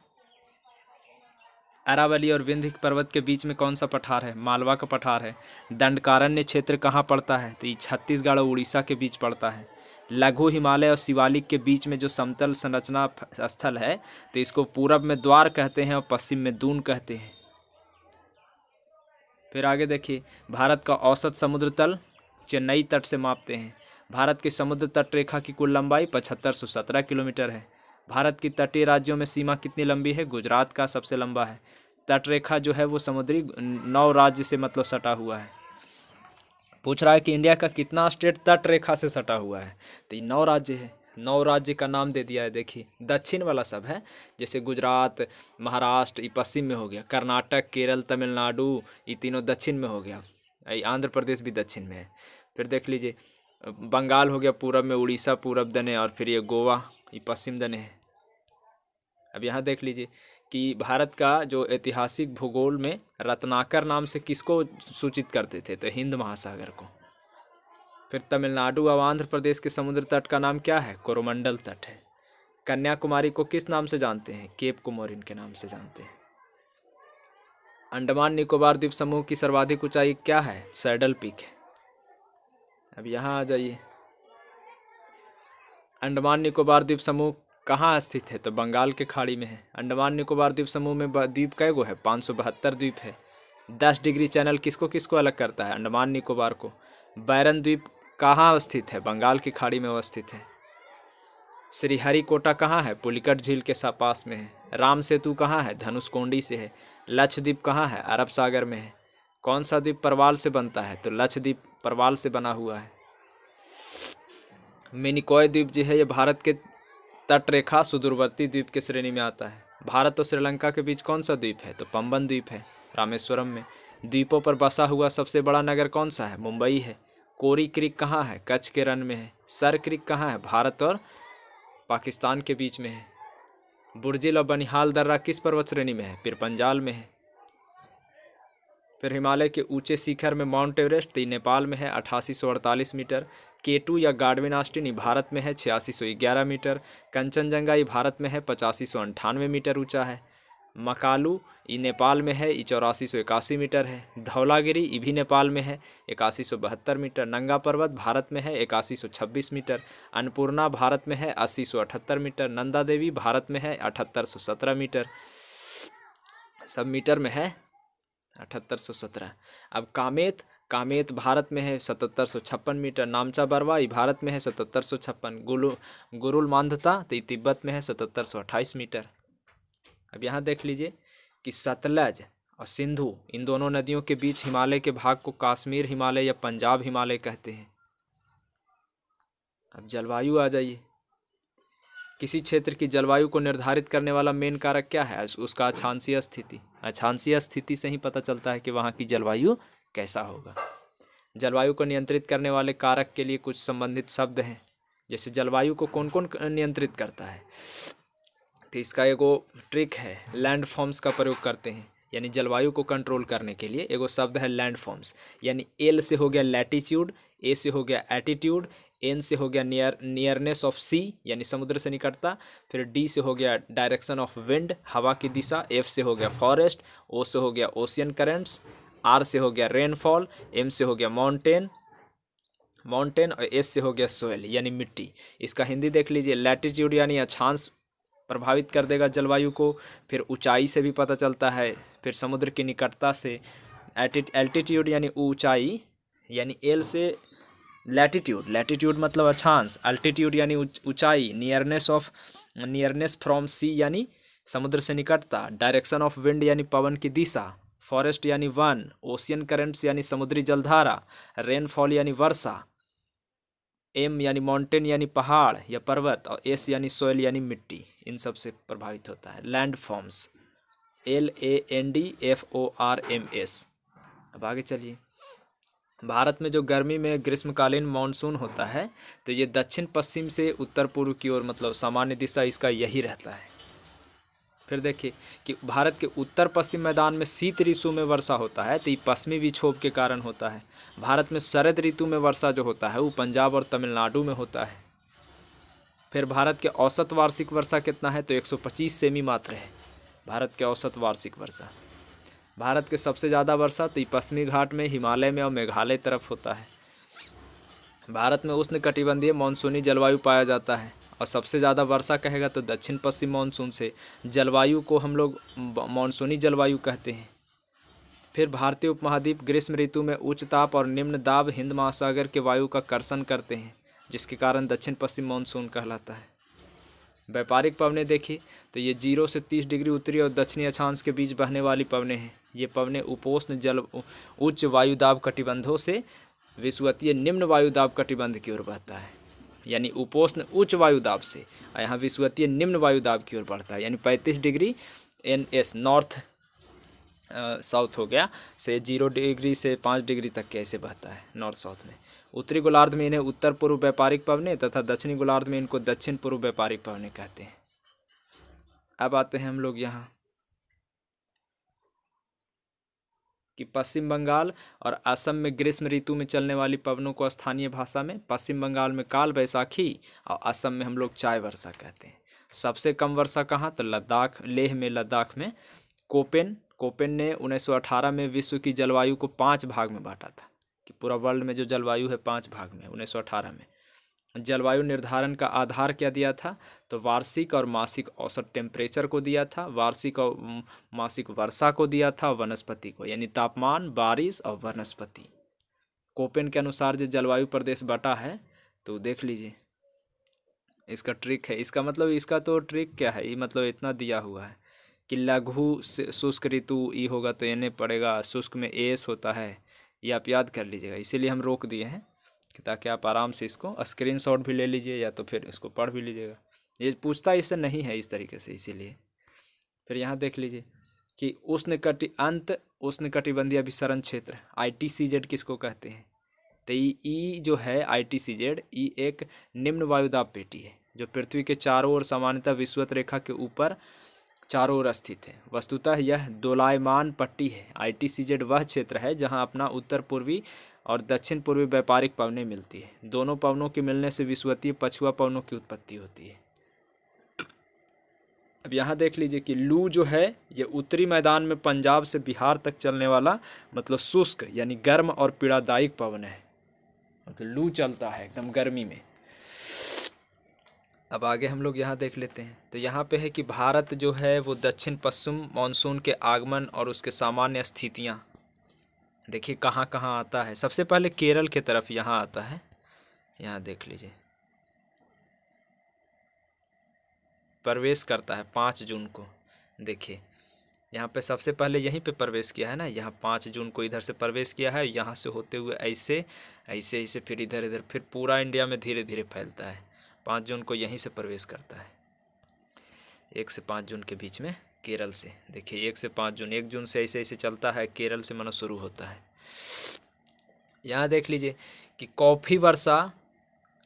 अरावली और विंध्य पर्वत के बीच में कौन सा पठार है? मालवा का पठार है। दंडकारण्य क्षेत्र कहाँ पड़ता है? तो ये छत्तीसगढ़ और उड़ीसा के बीच पड़ता है। लघु हिमालय और शिवालिक के बीच में जो समतल संरचना स्थल है तो इसको पूरब में द्वार कहते हैं और पश्चिम में दून कहते हैं। फिर आगे देखिए भारत का औसत समुद्र तल चेन्नई तट से मापते हैं। भारत की समुद्र तट रेखा की कुल लंबाई 7517 किलोमीटर है। भारत की तटीय राज्यों में सीमा कितनी लंबी है? गुजरात का सबसे लंबा है। तट रेखा जो है वो समुद्री 9 राज्य से मतलब सटा हुआ है। पूछ रहा है कि इंडिया का कितना स्टेट तट रेखा से सटा हुआ है? तो ये 9 राज्य है। 9 राज्य का नाम दे दिया है। देखिए दक्षिण वाला सब है, जैसे गुजरात, महाराष्ट्र ये पश्चिम में हो गया, कर्नाटक, केरल, तमिलनाडु ये तीनों दक्षिण में हो गया, आंध्र प्रदेश भी दक्षिण में है। फिर देख लीजिए बंगाल हो गया पूरब में, उड़ीसा पूरब दने, और फिर ये गोवा ये पश्चिम दने है। अब यहाँ देख लीजिए कि भारत का जो ऐतिहासिक भूगोल में रत्नाकर नाम से किसको सूचित करते थे? तो हिंद महासागर को। फिर तमिलनाडु और आंध्र प्रदेश के समुद्र तट का नाम क्या है? कोरोमंडल तट है। कन्याकुमारी को किस नाम से जानते हैं? केप कोमोरिन के नाम से जानते हैं। अंडमान निकोबार द्वीप समूह की सर्वाधिक ऊंचाई क्या है? सैडल पीक है। अब यहाँ आ जाइए, अंडमान निकोबार द्वीप समूह कहाँ स्थित है? तो बंगाल के खाड़ी में है। अंडमान निकोबार द्वीप समूह में द्वीप कै गो है? 572 द्वीप है। 10 डिग्री चैनल किसको किसको अलग करता है? अंडमान निकोबार को। बैरन द्वीप कहाँ स्थित है? बंगाल की खाड़ी में अवस्थित है। श्रीहरिकोटा कहाँ है? पुलिकट झील के पास में है। राम सेतु कहाँ है? धनुषकोडी से है। लक्षद्वीप कहाँ है? अरब सागर में है। कौन सा द्वीप परवाल से बनता है? तो लक्षद्वीप परवाल से बना हुआ है। मिनिकॉय द्वीप जो है ये भारत के तटरेखा सुदूरवर्ती द्वीप के श्रेणी में आता है। भारत और श्रीलंका के बीच कौन सा द्वीप है? तो पंबन द्वीप है रामेश्वरम में। द्वीपों पर बसा हुआ सबसे बड़ा नगर कौन सा है? मुंबई है। कोरी क्रीक कहाँ है? कच्छ के रण में है। सर क्रीक कहाँ है? भारत और पाकिस्तान के बीच में है। बुर्जिल और बनिहाल दर्रा किस पर्वत श्रेणी में है? पीरपंजाल में है। फिर हिमालय के ऊंचे शिखर में माउंट एवरेस्ट नेपाल में है 8848 मीटर। केटू या गार्डविन आस्टिन भारत में है 8611 मीटर। कंचनजंगा ये भारत में है 8598 मीटर ऊंचा है। मकालू ये नेपाल में है 8481 मीटर है। धौलागिरी ये भी नेपाल में है 8172 मीटर। नंगा पर्वत भारत में है 8126 मीटर। अन्नपूर्णा भारत में है 8078 मीटर। नंदा देवी भारत में है 7817 मीटर। सब मीटर में है 7817। अब कामेत भारत में है 7756 मीटर। नामचा बरवा ये भारत में है 7756। गुरुल मांधता तो तिब्बत में है 7728 मीटर। अब यहाँ देख लीजिए कि सतलज और सिंधु इन दोनों नदियों के बीच हिमालय के भाग को कश्मीर हिमालय या पंजाब हिमालय कहते हैं। अब जलवायु आ जाइए। किसी क्षेत्र की जलवायु को निर्धारित करने वाला मेन कारक क्या है? उसका अक्षांशीय स्थिति। अक्षांशीय स्थिति से ही पता चलता है कि वहाँ की जलवायु कैसा होगा। जलवायु को नियंत्रित करने वाले कारक के लिए कुछ संबंधित शब्द हैं। जैसे जलवायु को कौन कौन नियंत्रित करता है? तो इसका एगो ट्रिक है, लैंड फॉर्म्स का प्रयोग करते हैं। यानी जलवायु को कंट्रोल करने के लिए एगो शब्द है लैंड फॉर्म्स। यानी एल से हो गया लैटिट्यूड, ए से हो गया एटीट्यूड, एन से हो गया नियरनेस ऑफ सी यानी समुद्र से निकटता, फिर डी से हो गया डायरेक्शन ऑफ विंड हवा की दिशा, एफ से हो गया फॉरेस्ट, ओ से हो गया ओशियन करेंट्स, आर से हो गया रेनफॉल, एम से हो गया माउंटेन और एस से हो गया सोयल यानी मिट्टी। इसका हिंदी देख लीजिए। लैटिट्यूड यानी अक्षांश प्रभावित कर देगा जलवायु को। फिर ऊंचाई से भी पता चलता है। फिर समुद्र की निकटता से। एल्टीट्यूड यानी ऊंचाई यानी एल से लैटिट्यूड मतलब अक्षांश, अल्टीट्यूड यानी ऊंचाई, नियरनेस फ्रॉम सी यानी समुद्र से निकटता, डायरेक्शन ऑफ विंड यानी पवन की दिशा, फॉरेस्ट यानी वन, ओशियन करेंट्स यानी समुद्री जलधारा, रेनफॉल यानी वर्षा, एम यानी माउंटेन यानी पहाड़ या पर्वत, और एस यानी सोयल यानी मिट्टी। इन सब से प्रभावित होता है लैंड फॉर्म्स। LANDFORMS। अब आगे चलिए। भारत में जो गर्मी में ग्रीष्मकालीन मानसून होता है तो ये दक्षिण पश्चिम से उत्तर पूर्व की ओर मतलब सामान्य दिशा इसका यही रहता है। फिर देखिए कि भारत के उत्तर पश्चिम मैदान में शीत ऋतु में वर्षा होता है तो ये पश्चिमी विक्षोभ के कारण होता है। भारत में शरद ऋतु में वर्षा जो होता है वो पंजाब और तमिलनाडु में होता है। फिर भारत के औसत वार्षिक वर्षा कितना है? तो 125 सेमी मात्र है भारत के औसत वार्षिक वर्षा। भारत के सबसे ज़्यादा वर्षा तो पश्चिमी घाट में, हिमालय में और मेघालय तरफ होता है। भारत में उष्णकटिबंधीय मानसूनी जलवायु पाया जाता है और सबसे ज़्यादा वर्षा कहेगा तो दक्षिण पश्चिम मानसून से। जलवायु को हम लोग मानसूनी जलवायु कहते हैं। फिर भारतीय उपमहाद्वीप ग्रीष्म ऋतु में उच्च ताप और निम्न दाब हिंद महासागर के वायु का कर्षण करते हैं जिसके कारण दक्षिण पश्चिम मानसून कहलाता है। व्यापारिक पवनें देखिए तो ये 0 से 30 डिग्री उत्तरी और दक्षिणी अक्षांश के बीच बहने वाली पवनें हैं। ये पवनें उपोष्ण जल उच्च वायुदाब कटिबंधों से विषुवतीय निम्न वायुदाब कटिबंध की ओर बहता है। यानी उपोष्ण उच्च वायुदाब से और यहाँ विषुवतीय निम्न वायुदाब की ओर बढ़ता है। यानी 35 डिग्री NS नॉर्थ साउथ हो गया से 0 डिग्री से 5 डिग्री तक के ऐसे बहता है नॉर्थ साउथ में। उत्तरी गोलार्ध में इन्हें उत्तर पूर्व व्यापारिक पवनें तथा दक्षिणी गोलार्ध में इनको दक्षिण पूर्व व्यापारिक पवनें कहते हैं। अब आते हैं हम लोग यहाँ कि पश्चिम बंगाल और असम में ग्रीष्म ऋतु में चलने वाली पवनों को स्थानीय भाषा में पश्चिम बंगाल में काल बैसाखी और असम में हम लोग चाय वर्षा कहते हैं। सबसे कम वर्षा कहाँ? तो लद्दाख, लेह में, लद्दाख में। कोपेन ने 1918 में विश्व की जलवायु को 5 भाग में बांटा था कि पूरा वर्ल्ड में जो जलवायु है 5 भाग में 1918 में। जलवायु निर्धारण का आधार क्या दिया था, तो वार्षिक और मासिक औसत टेम्परेचर को दिया था, वार्षिक और मासिक वर्षा को दिया था, वनस्पति को, यानी तापमान, बारिश और वनस्पति। कोपेन के अनुसार जो जलवायु प्रदेश बटा है, तो देख लीजिए इसका ट्रिक है, इसका मतलब इसका तो ट्रिक क्या है, ये मतलब इतना दिया हुआ है कि लघु शुष्क ऋतु ई होगा तो एने पड़ेगा, शुष्क में एस होता है, ये आप याद कर लीजिएगा। इसीलिए हम रोक दिए हैं कि ताकि आप आराम से इसको स्क्रीनशॉट भी ले लीजिए या तो फिर इसको पढ़ भी लीजिएगा। ये पूछता इससे नहीं है इस तरीके से, इसीलिए। फिर यहाँ देख लीजिए कि उष्णकटिबंधीय अभिसरण क्षेत्र ITCZ किसको कहते हैं, तो ई जो है ITCZ, ई एक निम्न वायुदाब पेटी है जो पृथ्वी के चारों ओर सामान्यतः विषुवत रेखा के ऊपर चारों ओर स्थित है। वस्तुतः यह दोलायमान पट्टी है। ITCZ वह क्षेत्र है जहां अपना उत्तर पूर्वी और दक्षिण पूर्वी व्यापारिक पवनें मिलती है। दोनों पवनों के मिलने से विषुवतीय पछुआ पवनों की उत्पत्ति होती है। अब यहाँ देख लीजिए कि लू जो है ये उत्तरी मैदान में पंजाब से बिहार तक चलने वाला मतलब शुष्क यानी गर्म और पीड़ादायक पवन है, मतलब लू चलता है एकदम गर्मी में। अब आगे हम लोग यहाँ देख लेते हैं, तो यहाँ पे है कि भारत जो है वो दक्षिण पश्चिम मानसून के आगमन और उसके सामान्य स्थितियाँ देखिए कहाँ कहाँ आता है। सबसे पहले केरल के तरफ यहाँ आता है, यहाँ देख लीजिए प्रवेश करता है 5 जून को। देखिए यहाँ पे सबसे पहले यहीं पे प्रवेश किया है ना, यहाँ 5 जून को इधर से प्रवेश किया है, यहाँ से होते हुए ऐसे ऐसे ऐसे फिर इधर इधर फिर पूरा इंडिया में धीरे धीरे फैलता है। 5 जून को यहीं से प्रवेश करता है, 1 से 5 जून के बीच में केरल से। देखिए 1 से 5 जून, 1 जून से ऐसे ऐसे चलता है, केरल से मानो शुरू होता है। यहाँ देख लीजिए कि कॉफ़ी वर्षा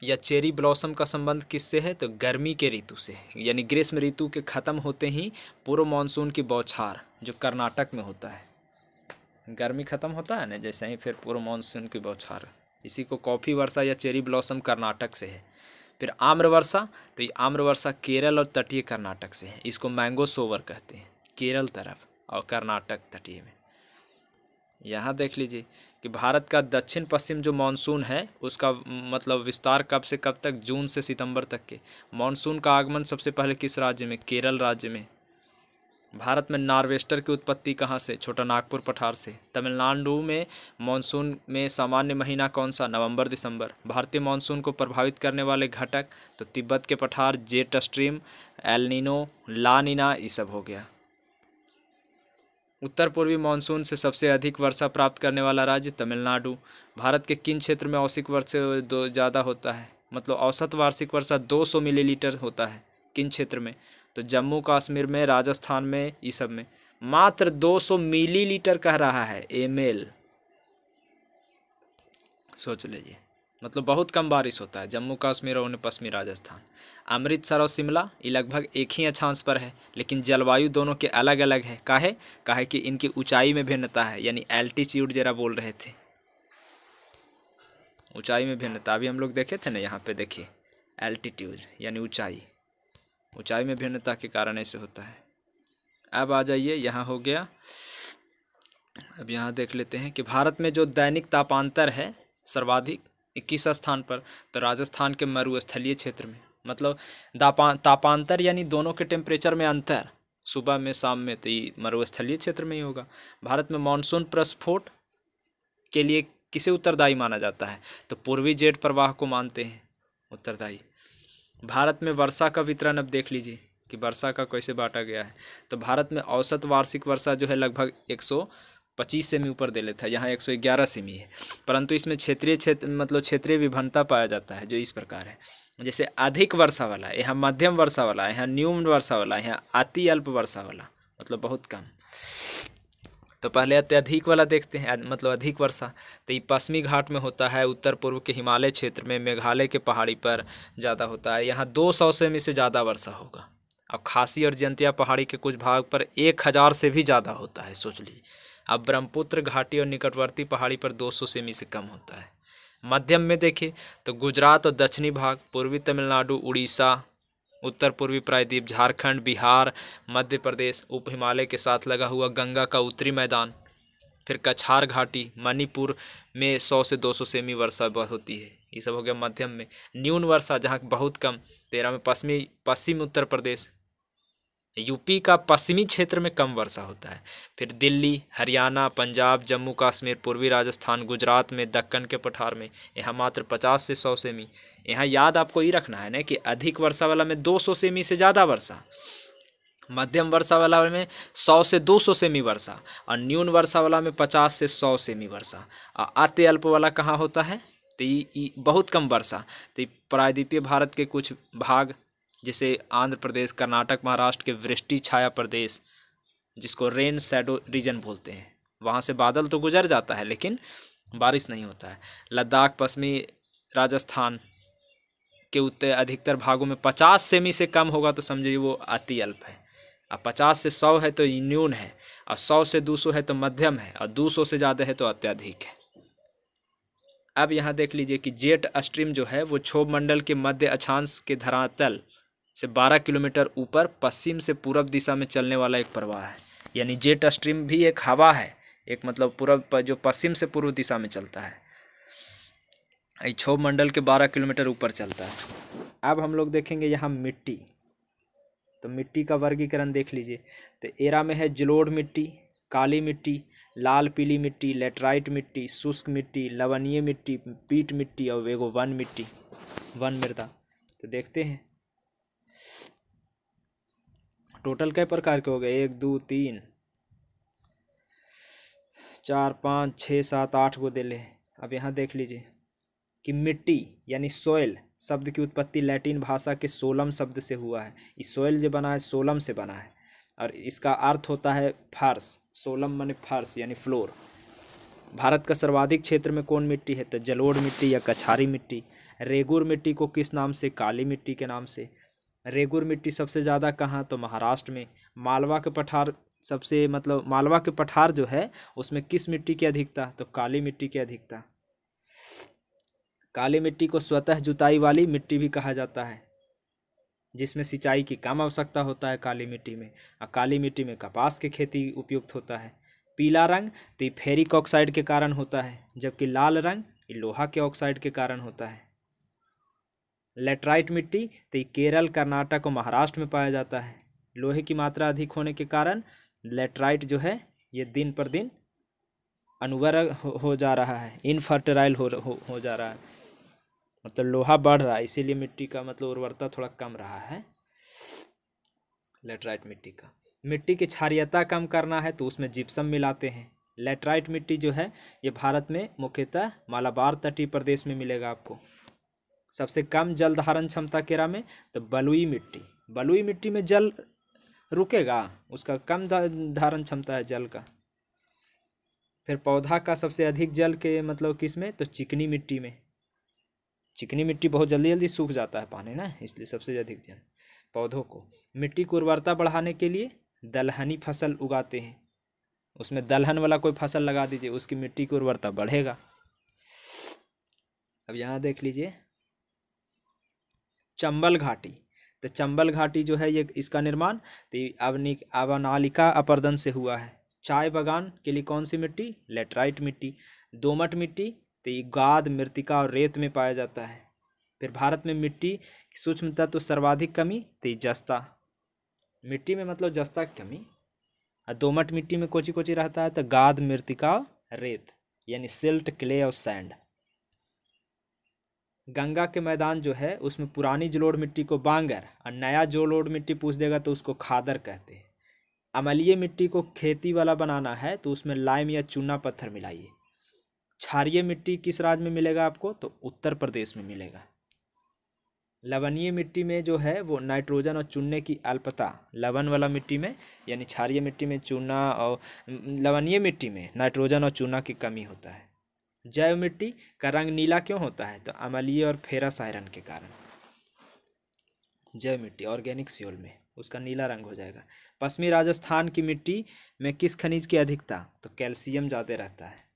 या चेरी ब्लॉसम का संबंध किससे है, तो गर्मी के ऋतु से, यानी ग्रीष्म ऋतु के ख़त्म होते ही पूर्व मानसून की बौछार जो कर्नाटक में होता है, गर्मी ख़त्म होता है ना जैसे ही फिर पूर्व मानसून की बौछार, इसी को कॉफ़ी वर्षा या चेरी ब्लॉसम कर्नाटक से है। फिर आम्र वर्षा, तो ये आम्र वर्षा केरल और तटीय कर्नाटक से है, इसको मैंगो सोवर कहते हैं केरल तरफ और कर्नाटक तटीय में। यहाँ देख लीजिए कि भारत का दक्षिण पश्चिम जो मानसून है उसका मतलब विस्तार कब से कब तक, जून से सितंबर तक के। मानसून का आगमन सबसे पहले किस राज्य में, केरल राज्य में। भारत में नार्वेस्टर की उत्पत्ति कहाँ से, छोटा नागपुर पठार से। तमिलनाडु में मानसून में सामान्य महीना कौन सा, नवंबर दिसंबर। भारतीय मानसून को प्रभावित करने वाले घटक, तो तिब्बत के पठार, जेट स्ट्रीम, एल नीनो, ला नीना, ये सब हो गया। उत्तर पूर्वी मानसून से सबसे अधिक वर्षा प्राप्त करने वाला राज्य तमिलनाडु। भारत के किन क्षेत्र में औसत वर्षा ज़्यादा होता है, मतलब औसत वार्षिक वर्षा 200 मिलीलीटर होता है, किन क्षेत्र में, तो जम्मू कश्मीर में, राजस्थान में, ये सब में। मात्र 200 मिलीलीटर कह रहा है, ml, सोच लीजिए, मतलब बहुत कम बारिश होता है जम्मू कश्मीर और पश्चिमी राजस्थान। अमृतसर और शिमला ये लगभग एक ही अक्षांश पर है, लेकिन जलवायु दोनों के अलग अलग है। काहे कि इनकी ऊंचाई में भिन्नता है, यानी एल्टीट्यूड जरा बोल रहे थे, ऊंचाई में भिन्नता। अभी हम लोग देखे थे ना, यहाँ पे देखिए एल्टीट्यूड यानी ऊंचाई में भिन्नता के कारण ऐसे होता है। अब आ जाइए, यहाँ हो गया। अब यहाँ देख लेते हैं कि भारत में जो दैनिक तापांतर है सर्वाधिक 21 स्थान पर, तो राजस्थान के मरुस्थलीय क्षेत्र में, मतलब तापांतर यानी दोनों के टेम्परेचर में अंतर सुबह में शाम में, तो ये मरुस्थलीय क्षेत्र में ही होगा। भारत में मानसून प्रस्फोट के लिए किसे उत्तरदायी माना जाता है, तो पूर्वी जेट प्रवाह को मानते हैं उत्तरदायी। भारत में वर्षा का वितरण अब देख लीजिए कि वर्षा का कैसे बांटा गया है। तो भारत में औसत वार्षिक वर्षा जो है लगभग 125 सेमी ऊपर दे लेता है, यहाँ 111 सेमी है, परंतु इसमें क्षेत्रीय विभिन्नता पाया जाता है, जो इस प्रकार है। जैसे अधिक वर्षा वाला, यहाँ मध्यम वर्षा वाला, यहाँ न्यून वर्षा वाला, यहाँ अति अल्प वर्षा वाला, मतलब बहुत कम। तो पहले अत्यधिक वाला देखते हैं, मतलब अधिक वर्षा, तो ये पश्चिमी घाट में होता है, उत्तर पूर्व के हिमालय क्षेत्र में, मेघालय के पहाड़ी पर ज़्यादा होता है, यहाँ 200 सेमी से ज़्यादा वर्षा होगा। अब खासी और जयंतिया पहाड़ी के कुछ भाग पर 1000 से भी ज़्यादा होता है, सोच लीजिए। अब ब्रह्मपुत्र घाटी और निकटवर्ती पहाड़ी पर 200 सेमी से कम होता है। मध्यम में देखें तो गुजरात और दक्षिणी भाग, पूर्वी तमिलनाडु, उड़ीसा, उत्तर पूर्वी प्रायद्वीप, झारखंड, बिहार, मध्य प्रदेश, उप हिमालय के साथ लगा हुआ गंगा का उत्तरी मैदान, फिर कछार घाटी, मणिपुर में 100 से 200 सेमी वर्षा होती है। ये सब हो गया मध्यम में। न्यून वर्षा जहाँ बहुत कम, 13 में पश्चिम उत्तर प्रदेश, यूपी का पश्चिमी क्षेत्र में कम वर्षा होता है। फिर दिल्ली, हरियाणा, पंजाब, जम्मू कश्मीर, पूर्वी राजस्थान, गुजरात में, दक्कन के पठार में यहाँ मात्र 50 से 100 सेमी। यहाँ याद आपको ये रखना है ना कि अधिक वर्षा वाला में 200 सेमी से ज़्यादा वर्षा, मध्यम वर्षा वाला में 100 से 200 सेमी वर्षा, और न्यून वर्षा वाला में 50 से 100 सेमी वर्षा। और अति अल्प वाला कहाँ होता है, तो ये बहुत कम वर्षा। तो प्रायद्वीपीय भारत के कुछ भाग जैसे आंध्र प्रदेश, कर्नाटक, महाराष्ट्र के वृष्टि छाया प्रदेश, जिसको रेन शैडो रीजन बोलते हैं, वहाँ से बादल तो गुजर जाता है लेकिन बारिश नहीं होता है। लद्दाख, पश्चिमी राजस्थान के उत्तर अधिकतर भागों में 50 सेमी से कम होगा तो समझिए वो अति अल्प है। अब 50 से 100 है तो न्यून है, और 100 से 200 है तो मध्यम है, और 200 से ज़्यादा है तो अत्यधिक है। अब यहाँ देख लीजिए कि जेट स्ट्रीम जो है वो क्षोभ मंडल के मध्य अक्षांश के धरातल से 12 किलोमीटर ऊपर पश्चिम से पूरब दिशा में चलने वाला एक प्रवाह है। यानी जेट स्ट्रीम भी एक हवा है, एक मतलब पूरब जो पश्चिम से पूर्व दिशा में चलता है, क्षोभ मंडल के 12 किलोमीटर ऊपर चलता है। अब हम लोग देखेंगे यहाँ मिट्टी, तो मिट्टी का वर्गीकरण देख लीजिए। तो एरा में है जलोढ़ मिट्टी, काली मिट्टी, लाल पीली मिट्टी, लेटराइट मिट्टी, शुष्क मिट्टी, लवणीय मिट्टी, पीट मिट्टी और वेगो वन मिट्टी, वन मृदा। तो देखते हैं टोटल कई प्रकार के हो गए, 1 2 3 4 5 6 7 8 गो दे ले। अब यहाँ देख लीजिए कि मिट्टी यानी सोयल शब्द की उत्पत्ति लैटिन भाषा के सोलम शब्द से हुआ है। इस सोयल जो बना है सोलम से बना है, और इसका अर्थ होता है फर्श। सोलम माने फर्श यानी फ्लोर। भारत का सर्वाधिक क्षेत्र में कौन मिट्टी है, तो जलोढ़ मिट्टी या कछारी मिट्टी। रेगुर मिट्टी को किस नाम से, काली मिट्टी के नाम से। रेगुर मिट्टी सबसे ज़्यादा कहाँ, तो महाराष्ट्र में। मालवा के पठार सबसे मतलब मालवा के पठार जो है उसमें किस मिट्टी की अधिकता, तो काली मिट्टी की अधिकता। काली मिट्टी को स्वतः जुताई वाली मिट्टी भी कहा जाता है, जिसमें सिंचाई की कम आवश्यकता होता है काली मिट्टी में। और काली मिट्टी में कपास की खेती उपयुक्त होता है। पीला रंग तो ये फेरिक ऑक्साइड के कारण होता है, जबकि लाल रंग ये लोहा के ऑक्साइड के कारण होता है। लेटराइट मिट्टी तो ये केरल, कर्नाटक और महाराष्ट्र में पाया जाता है। लोहे की मात्रा अधिक होने के कारण लेटराइट जो है ये दिन पर दिन अनुवर हो जा रहा है, इनफर्टाइल हो जा रहा है, मतलब लोहा बढ़ रहा है, इसीलिए मिट्टी का मतलब उर्वरता थोड़ा कम रहा है लेटराइट मिट्टी का। मिट्टी की क्षारीयता कम करना है तो उसमें जिप्सम मिलाते हैं। लेटराइट मिट्टी जो है ये भारत में मुख्यतः मालाबार तटीय प्रदेश में मिलेगा आपको। सबसे कम जल धारण क्षमता केरा में, तो बलुई मिट्टी। बलुई मिट्टी में जल रुकेगा, उसका कम धारण क्षमता है जल का। फिर पौधा का सबसे अधिक जल के मतलब किस में, तो चिकनी मिट्टी में। चिकनी मिट्टी बहुत जल्दी जल्दी सूख जाता है पानी ना, इसलिए सबसे अधिक जल पौधों को। मिट्टी की उर्वरता बढ़ाने के लिए दलहनी फसल उगाते हैं, उसमें दलहन वाला कोई फसल लगा दीजिए, उसकी मिट्टी की उर्वरता बढ़ेगा। अब यहाँ देख लीजिए चंबल घाटी। तो चंबल घाटी जो है ये इसका निर्माण तो अवनालिका अपर्दन से हुआ है। चाय बागान के लिए कौन सी मिट्टी, लेटराइट मिट्टी। दोमट मिट्टी तो ये गाद, मृतिका और रेत में पाया जाता है। फिर भारत में मिट्टी की सूक्ष्म तत्व सर्वाधिक कमी तो ये जस्ता, मिट्टी में मतलब जस्ता की कमी। और दोमट मिट्टी में कोची कोची रहता है, तो गाद, मृतिका, रेत यानी सिल्ट, क्ले और सैंड। गंगा के मैदान जो है उसमें पुरानी जलोढ़ मिट्टी को बांगर और नया जलोढ़ मिट्टी पूछ देगा तो उसको खादर कहते हैं। अम्लीय मिट्टी को खेती वाला बनाना है तो उसमें लाइम या चूना पत्थर मिलाइए। क्षारीय मिट्टी किस राज्य में मिलेगा आपको, तो उत्तर प्रदेश में मिलेगा। लवणीय मिट्टी में जो है वो नाइट्रोजन और चूने की अल्पता, लवण वाला मिट्टी में यानी क्षारीय मिट्टी में चूना और लवणीय मिट्टी में नाइट्रोजन और चूना की कमी होता है। जैव मिट्टी का रंग नीला क्यों होता है, तो अम्लीय और फेरस आयरन के कारण। जैव मिट्टी ऑर्गेनिक सोइल में उसका नीला रंग हो जाएगा। पश्चिमी राजस्थान की मिट्टी में किस खनिज की अधिकता, तो कैल्शियम ज़्यादा रहता है।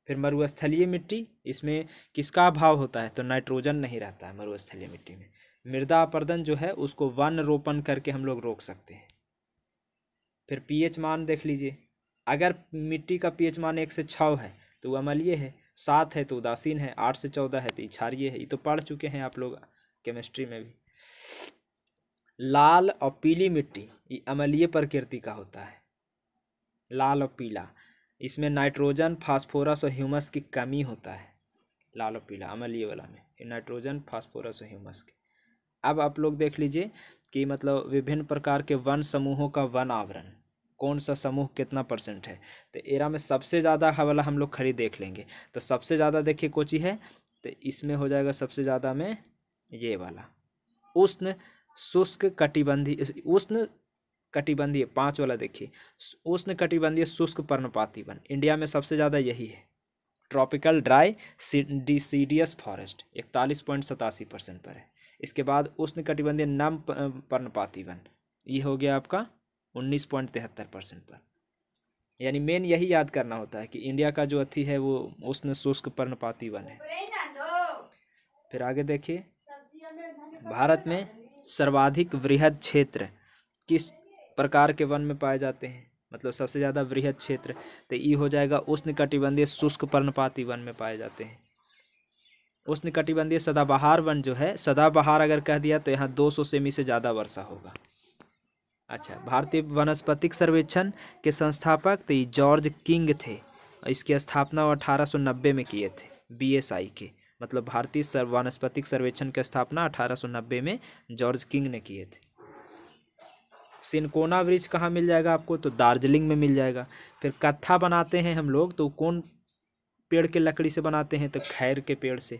फिर मरुस्थलीय मिट्टी, इसमें किसका अभाव होता है, तो नाइट्रोजन नहीं रहता है मरुस्थलीय मिट्टी में। मृदा अपर्दन जो है उसको वन रोपण करके हम लोग रोक सकते हैं। फिर पीएच मान देख लीजिए, अगर मिट्टी का पीएच मान 1 से 6 है तो वो अम्लीय है, 7 है तो उदासीन है, 8 से 14 है तो क्षारीय है। ये तो पढ़ चुके हैं आप लोग केमिस्ट्री में भी। लाल और पीली मिट्टी ये अम्लीय प्रकृति का होता है, लाल और पीला। इसमें नाइट्रोजन, फास्फोरस और ह्यूमस की कमी होता है। लाल और पीला अम्लीय वाला में नाइट्रोजन, फास्फोरस और ह्यूमस की। अब आप लोग देख लीजिए कि मतलब विभिन्न प्रकार के वन समूहों का वन आवरण, कौन सा समूह कितना % है। तो एरा में सबसे ज़्यादा वाला हम लोग खड़ी देख लेंगे। तो सबसे ज़्यादा देखिए कोची है, तो इसमें हो जाएगा सबसे ज़्यादा में ये वाला उष्ण शुष्क कटिबंधीय, उष्ण कटिबंधीय 5 वाला देखिए, उष्ण कटिबंधीय शुष्क पर्णपाती वन इंडिया में सबसे ज़्यादा यही है। ट्रॉपिकल ड्राई डिसीडियस फॉरेस्ट 41.87% पर है। इसके बाद उष्ण कटिबंधीय नम पर्णपाती वन ये हो गया आपका 19.73% पर। यानी मेन यही याद करना होता है कि इंडिया का जो अथी है वो उष्ण शुष्क पर्णपाती वन है। फिर आगे देखिए, भारत में सर्वाधिक वृहद क्षेत्र किस प्रकार के वन में पाए जाते हैं, मतलब सबसे ज़्यादा वृहद क्षेत्र, तो ये हो जाएगा उष्ण कटिबंधीय शुष्क पर्णपाती वन में पाए जाते हैं। उष्ण कटिबंधीय सदाबहार वन जो है, सदाबहार अगर कह दिया तो यहाँ 200 सेमी से ज़्यादा वर्षा होगा। अच्छा, भारतीय वनस्पतिक सर्वेक्षण के संस्थापक तो ये जॉर्ज किंग थे। इसकी स्थापना 1890 में किए थे, BSI के, मतलब भारतीय वनस्पतिक सर्वेक्षण की स्थापना 1890 में जॉर्ज किंग ने किए थे। सिनकोना वृक्ष कहाँ मिल जाएगा आपको, तो दार्जिलिंग में मिल जाएगा। फिर कत्था बनाते हैं हम लोग तो कौन पेड़ के लकड़ी से बनाते हैं, तो खैर के पेड़ से।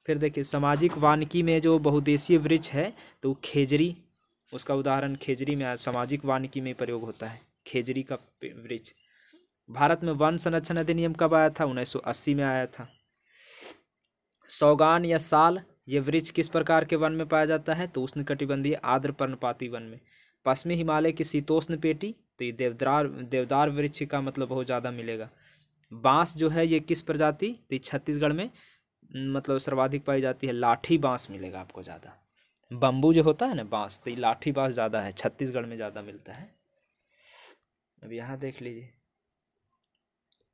फिर देखिए, सामाजिक वानिकी में जो बहुउद्देशीय वृक्ष है तो खेजरी, उसका उदाहरण खेजरी में सामाजिक वानिकी में प्रयोग होता है, खेजरी का वृक्ष। भारत में वन संरक्षण अधिनियम कब आया था, 1980 में आया था। सौगान या साल ये वृक्ष किस प्रकार के वन में पाया जाता है, तो उष्णकटिबंधीय आर्द्र पर्णपाती वन में। पश्चिमी हिमालय की शीतोष्ण पेटी तो ये देवदार वृक्ष का मतलब बहुत ज़्यादा मिलेगा। बांस जो है ये किस प्रजाति, तो छत्तीसगढ़ में मतलब सर्वाधिक पाई जाती है, लाठी बांस मिलेगा आपको ज़्यादा। बम्बू जो होता है ना बांस, तो ये लाठी बांस ज़्यादा है, छत्तीसगढ़ में ज़्यादा मिलता है। अब यहाँ देख लीजिए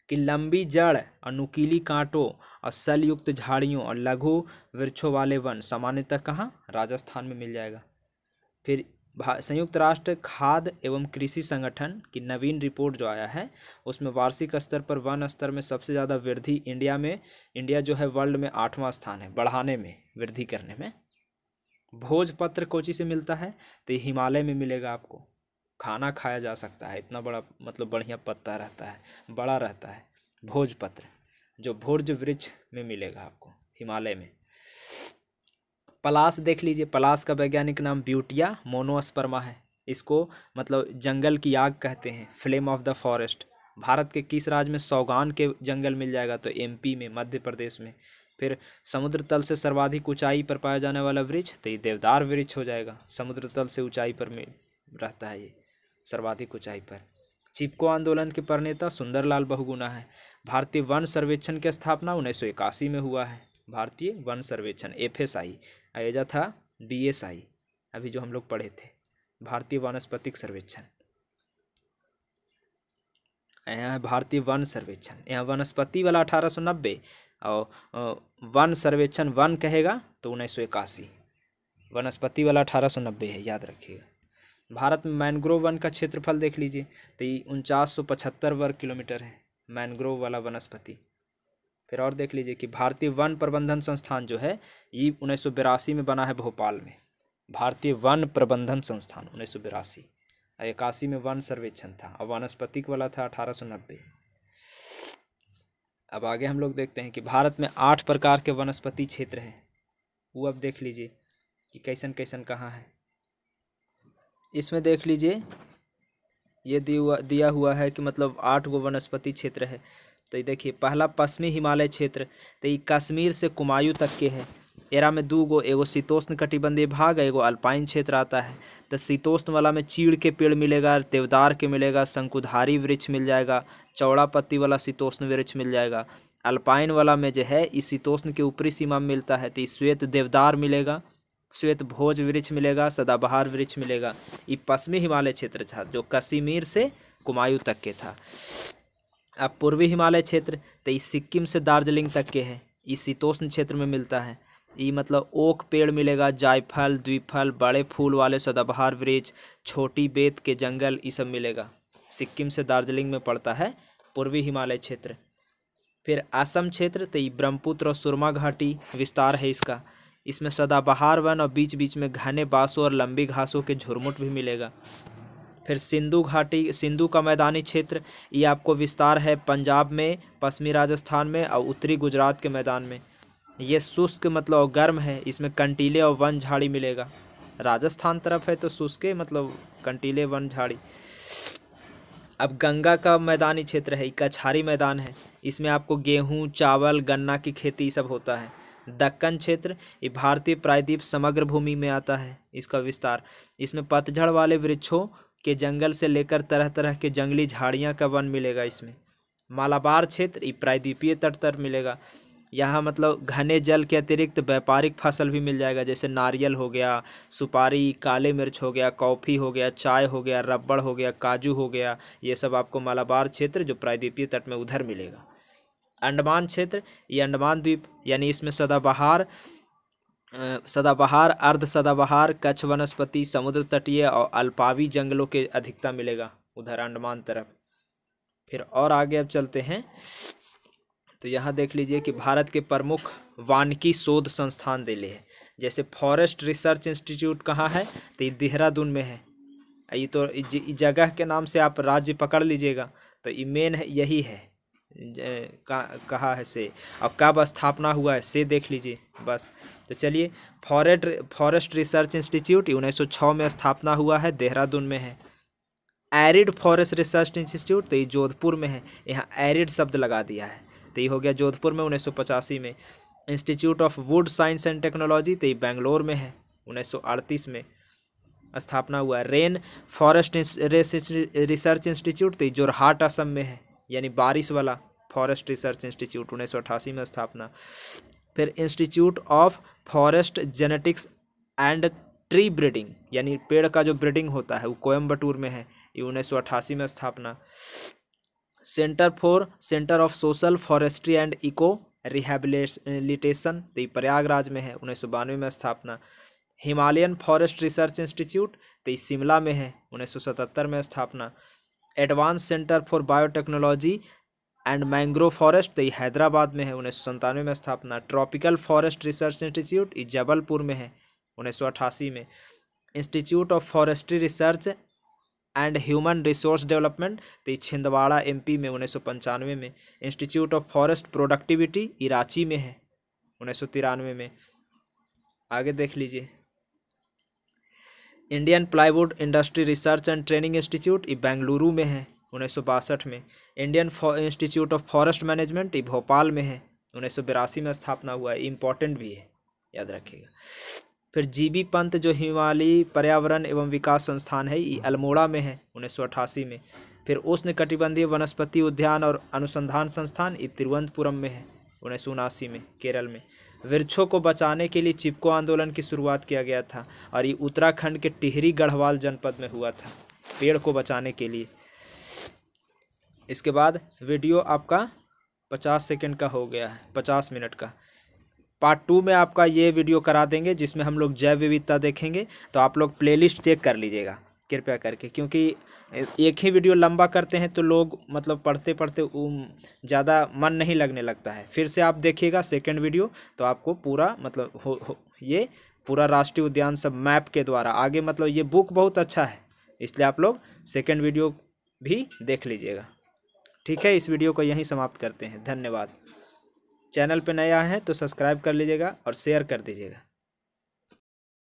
कि लंबी जड़ और नुकीली कांटों और सलयुक्त झाड़ियों और लघु वृक्षों वाले वन सामान्यतः कहाँ, राजस्थान में मिल जाएगा। फिर संयुक्त राष्ट्र खाद्य एवं कृषि संगठन की नवीन रिपोर्ट जो आया है उसमें वार्षिक स्तर पर वन स्तर में सबसे ज़्यादा वृद्धि इंडिया जो है वर्ल्ड में 8वां स्थान है बढ़ाने में, वृद्धि करने में। भोजपत्र कोची से मिलता है, तो ये हिमालय में मिलेगा आपको, खाना खाया जा सकता है, इतना बड़ा मतलब बढ़िया पत्ता रहता है, बड़ा रहता है भोजपत्र, जो भोज वृक्ष में मिलेगा आपको हिमालय में। पलास देख लीजिए, पलास का वैज्ञानिक नाम ब्यूटिया मोनोस्पर्मा है। इसको मतलब जंगल की आग कहते हैं, flame of the forest. Bharat के किस राज्य में सौगान के जंगल मिल जाएगा, तो MP में, मध्य प्रदेश में। फिर समुद्र तल से सर्वाधिक ऊंचाई पर पाया जाने वाला वृक्ष तो ये देवदार वृक्ष हो जाएगा, समुद्र तल से ऊंचाई पर में रहता है ये, सर्वाधिक ऊंचाई पर। चिपको आंदोलन के प्रणेता सुंदरलाल बहुगुणा है। भारतीय वन सर्वेक्षण की स्थापना 1981 में हुआ है। भारतीय वन सर्वेक्षण FSI, एजा था BSI, अभी जो हम लोग पढ़े थे, भारतीय वनस्पतिक सर्वेक्षण। यहाँ है भारतीय वन सर्वेक्षण, यहाँ वनस्पति वाला 1890 और वन सर्वेक्षण वन कहेगा तो 1981, वनस्पति वाला 1890 है, याद रखिएगा। भारत में मैनग्रोव वन का क्षेत्रफल देख लीजिए तो ये 4975 वर्ग किलोमीटर है, मैनग्रोव वाला वनस्पति। फिर और देख लीजिए कि भारतीय वन प्रबंधन संस्थान जो है ये 1982 में बना है भोपाल में, भारतीय वन प्रबंधन संस्थान 1982। 81 में वन सर्वेक्षण था और वनस्पतिक वाला था 1890। अब आगे हम लोग देखते हैं कि भारत में 8 प्रकार के वनस्पति क्षेत्र हैं, वो अब देख लीजिए कि कैसन कैसन कहाँ है। इसमें देख लीजिए ये दिया हुआ है कि मतलब 8 गो वनस्पति क्षेत्र है। तो ये देखिए, पहला पश्चिमी हिमालय क्षेत्र, तो ये कश्मीर से कुमायूं तक के है। एरा में 2 गो, एगो शीतोष्ण कटिबंधीय भाग, एगो अल्पाइन क्षेत्र आता है। तो शीतोष्ण वाला में चीड़ के पेड़ मिलेगा, देवदार के मिलेगा, शंकुधारी वृक्ष मिल जाएगा, चौड़ा पत्ती वाला शीतोष्ण वृक्ष मिल जाएगा। अल्पाइन वाला में जो है इस शीतोष्ण के ऊपरी सीमा में मिलता है, तो श्वेत देवदार मिलेगा, श्वेत भोज वृक्ष मिलेगा, सदाबहार वृक्ष मिलेगा। ये पश्चिमी हिमालय क्षेत्र था जो कश्मीर से कुमायूं तक के था। अब पूर्वी हिमालय क्षेत्र तो ये सिक्किम से दार्जिलिंग तक के है, ये शीतोष्ण क्षेत्र में मिलता है। ये मतलब ओक पेड़ मिलेगा, जायफल, द्विफल, बड़े फूल वाले सदाबहार वृक्ष, छोटी बेत के जंगल, ये सब मिलेगा। सिक्किम से दार्जिलिंग में पड़ता है पूर्वी हिमालय क्षेत्र। फिर असम क्षेत्र तो ये ब्रह्मपुत्र और सुरमा घाटी विस्तार है इसका। इसमें सदाबहार वन और बीच बीच में घने बांसों और लंबी घासों के झुरमुट भी मिलेगा। फिर सिंधु घाटी, सिंधु का मैदानी क्षेत्र, ये आपको विस्तार है पंजाब में, पश्चिमी राजस्थान में और उत्तरी गुजरात के मैदान में। ये शुष्क मतलब गर्म है, इसमें कंटीले और वन झाड़ी मिलेगा। राजस्थान तरफ है तो शुष्क मतलब कंटीले वन झाड़ी। अब गंगा का मैदानी क्षेत्र है, कछारी मैदान है, इसमें आपको गेहूं, चावल, गन्ना की खेती सब होता है। दक्कन क्षेत्र ये भारतीय प्रायद्वीप समग्र भूमि में आता है, इसका विस्तार। इसमें पतझड़ वाले वृक्षों के जंगल से लेकर तरह तरह के जंगली झाड़ियाँ का वन मिलेगा इसमें। मालाबार क्षेत्र ये प्रायद्वीपीय तट पर मिलेगा। यहाँ मतलब घने जल के अतिरिक्त व्यापारिक फसल भी मिल जाएगा, जैसे नारियल हो गया, सुपारी, काले मिर्च हो गया, कॉफ़ी हो गया, चाय हो गया, रबड़ हो गया, काजू हो गया, ये सब आपको मालाबार क्षेत्र जो प्रायद्वीपीय तट में उधर मिलेगा। अंडमान क्षेत्र ये अंडमान द्वीप यानी इसमें सदाबहार, अर्ध सदाबहार, कच्छ वनस्पति, समुद्र तटीय और अल्पावी जंगलों के अधिकता मिलेगा उधर अंडमान तरफ। फिर और आगे अब चलते हैं तो यहाँ देख लीजिए कि भारत के प्रमुख वानिकी शोध संस्थान दिल्ली है। जैसे फॉरेस्ट रिसर्च इंस्टीट्यूट कहाँ है तो ये देहरादून में है। ये तो जगह के नाम से आप राज्य पकड़ लीजिएगा, तो ये मेन है यही है। कहा है से, अब कब स्थापना हुआ है से देख लीजिए बस। तो चलिए, फॉरेस्ट रिसर्च इंस्टीट्यूट 1906 में स्थापना हुआ है, देहरादून में है। एरिड फॉरेस्ट रिसर्च इंस्टीट्यूट तो ये जोधपुर में है, यहाँ एरिड शब्द लगा दिया है तो ये हो गया जोधपुर में 1985 में। Institute of would science and technology तो ये बेंगलोर में है, 1938 में स्थापना हुआ है। रेन फॉरेस्ट रिसर्च इंस्टीट्यूट तो ये जोरहाट असम में है, यानी बारिश वाला फॉरेस्ट रिसर्च इंस्टीट्यूट, 1988 में स्थापना। फिर institute of forest genetics and tree breeding यानी पेड़ का जो ब्रीडिंग होता है वो कोयम्बटूर में है, ये 1988 में स्थापना। Centre of social forestry and eco rehabilitation तो ये प्रयागराज में है, 1992 में स्थापना। हिमालयन फॉरेस्ट रिसर्च इंस्टीट्यूट तो ये शिमला में है, 1977 में स्थापना। Advance centre for biotechnology and mangrove forest तो ये हैदराबाद में है, 1997 में स्थापना। ट्रॉपिकल फॉरेस्ट रिसर्च इंस्टीट्यूट ये जबलपुर में है, 1988 में। Institute of forestry research and human resource development तो ये छिंदवाड़ा एमपी में, 1995 में। इंस्टीट्यूट ऑफ फॉरेस्ट प्रोडक्टिविटी ये रांची में है, 1993 में। आगे देख लीजिए, Indian plywood industry research and training institute ये बेंगलुरु में है, 1962 में। Indian institute of forest management ये भोपाल में है, 1982 में स्थापना हुआ है, इम्पॉर्टेंट भी है, याद रखिएगा। फिर जीबी पंत जो हिमालयी पर्यावरण एवं विकास संस्थान है ये अल्मोड़ा में है, 1988 में। फिर उष्ण कटिबंधीय वनस्पति उद्यान और अनुसंधान संस्थान ये तिरुवनंतपुरम में है, 1979 में, केरल में। वृक्षों को बचाने के लिए चिपको आंदोलन की शुरुआत किया गया था और ये उत्तराखंड के टिहरी गढ़वाल जनपद में हुआ था, पेड़ को बचाने के लिए। इसके बाद वीडियो आपका 50 सेकंड का हो गया है, 50 मिनट का। पार्ट 2 में आपका ये वीडियो करा देंगे जिसमें हम लोग जैव विविधता देखेंगे, तो आप लोग प्लेलिस्ट चेक कर लीजिएगा कृपया करके, क्योंकि एक ही वीडियो लंबा करते हैं तो लोग मतलब पढ़ते पढ़ते ज़्यादा मन नहीं लगने लगता है। फिर से आप देखिएगा सेकंड वीडियो तो आपको पूरा मतलब ये पूरा राष्ट्रीय उद्यान सब मैप के द्वारा आगे, मतलब ये बुक बहुत अच्छा है, इसलिए आप लोग सेकंड वीडियो भी देख लीजिएगा। ठीक है, इस वीडियो को यहीं समाप्त करते हैं, धन्यवाद। चैनल पे नया है तो सब्सक्राइब कर लीजिएगा और शेयर कर दीजिएगा।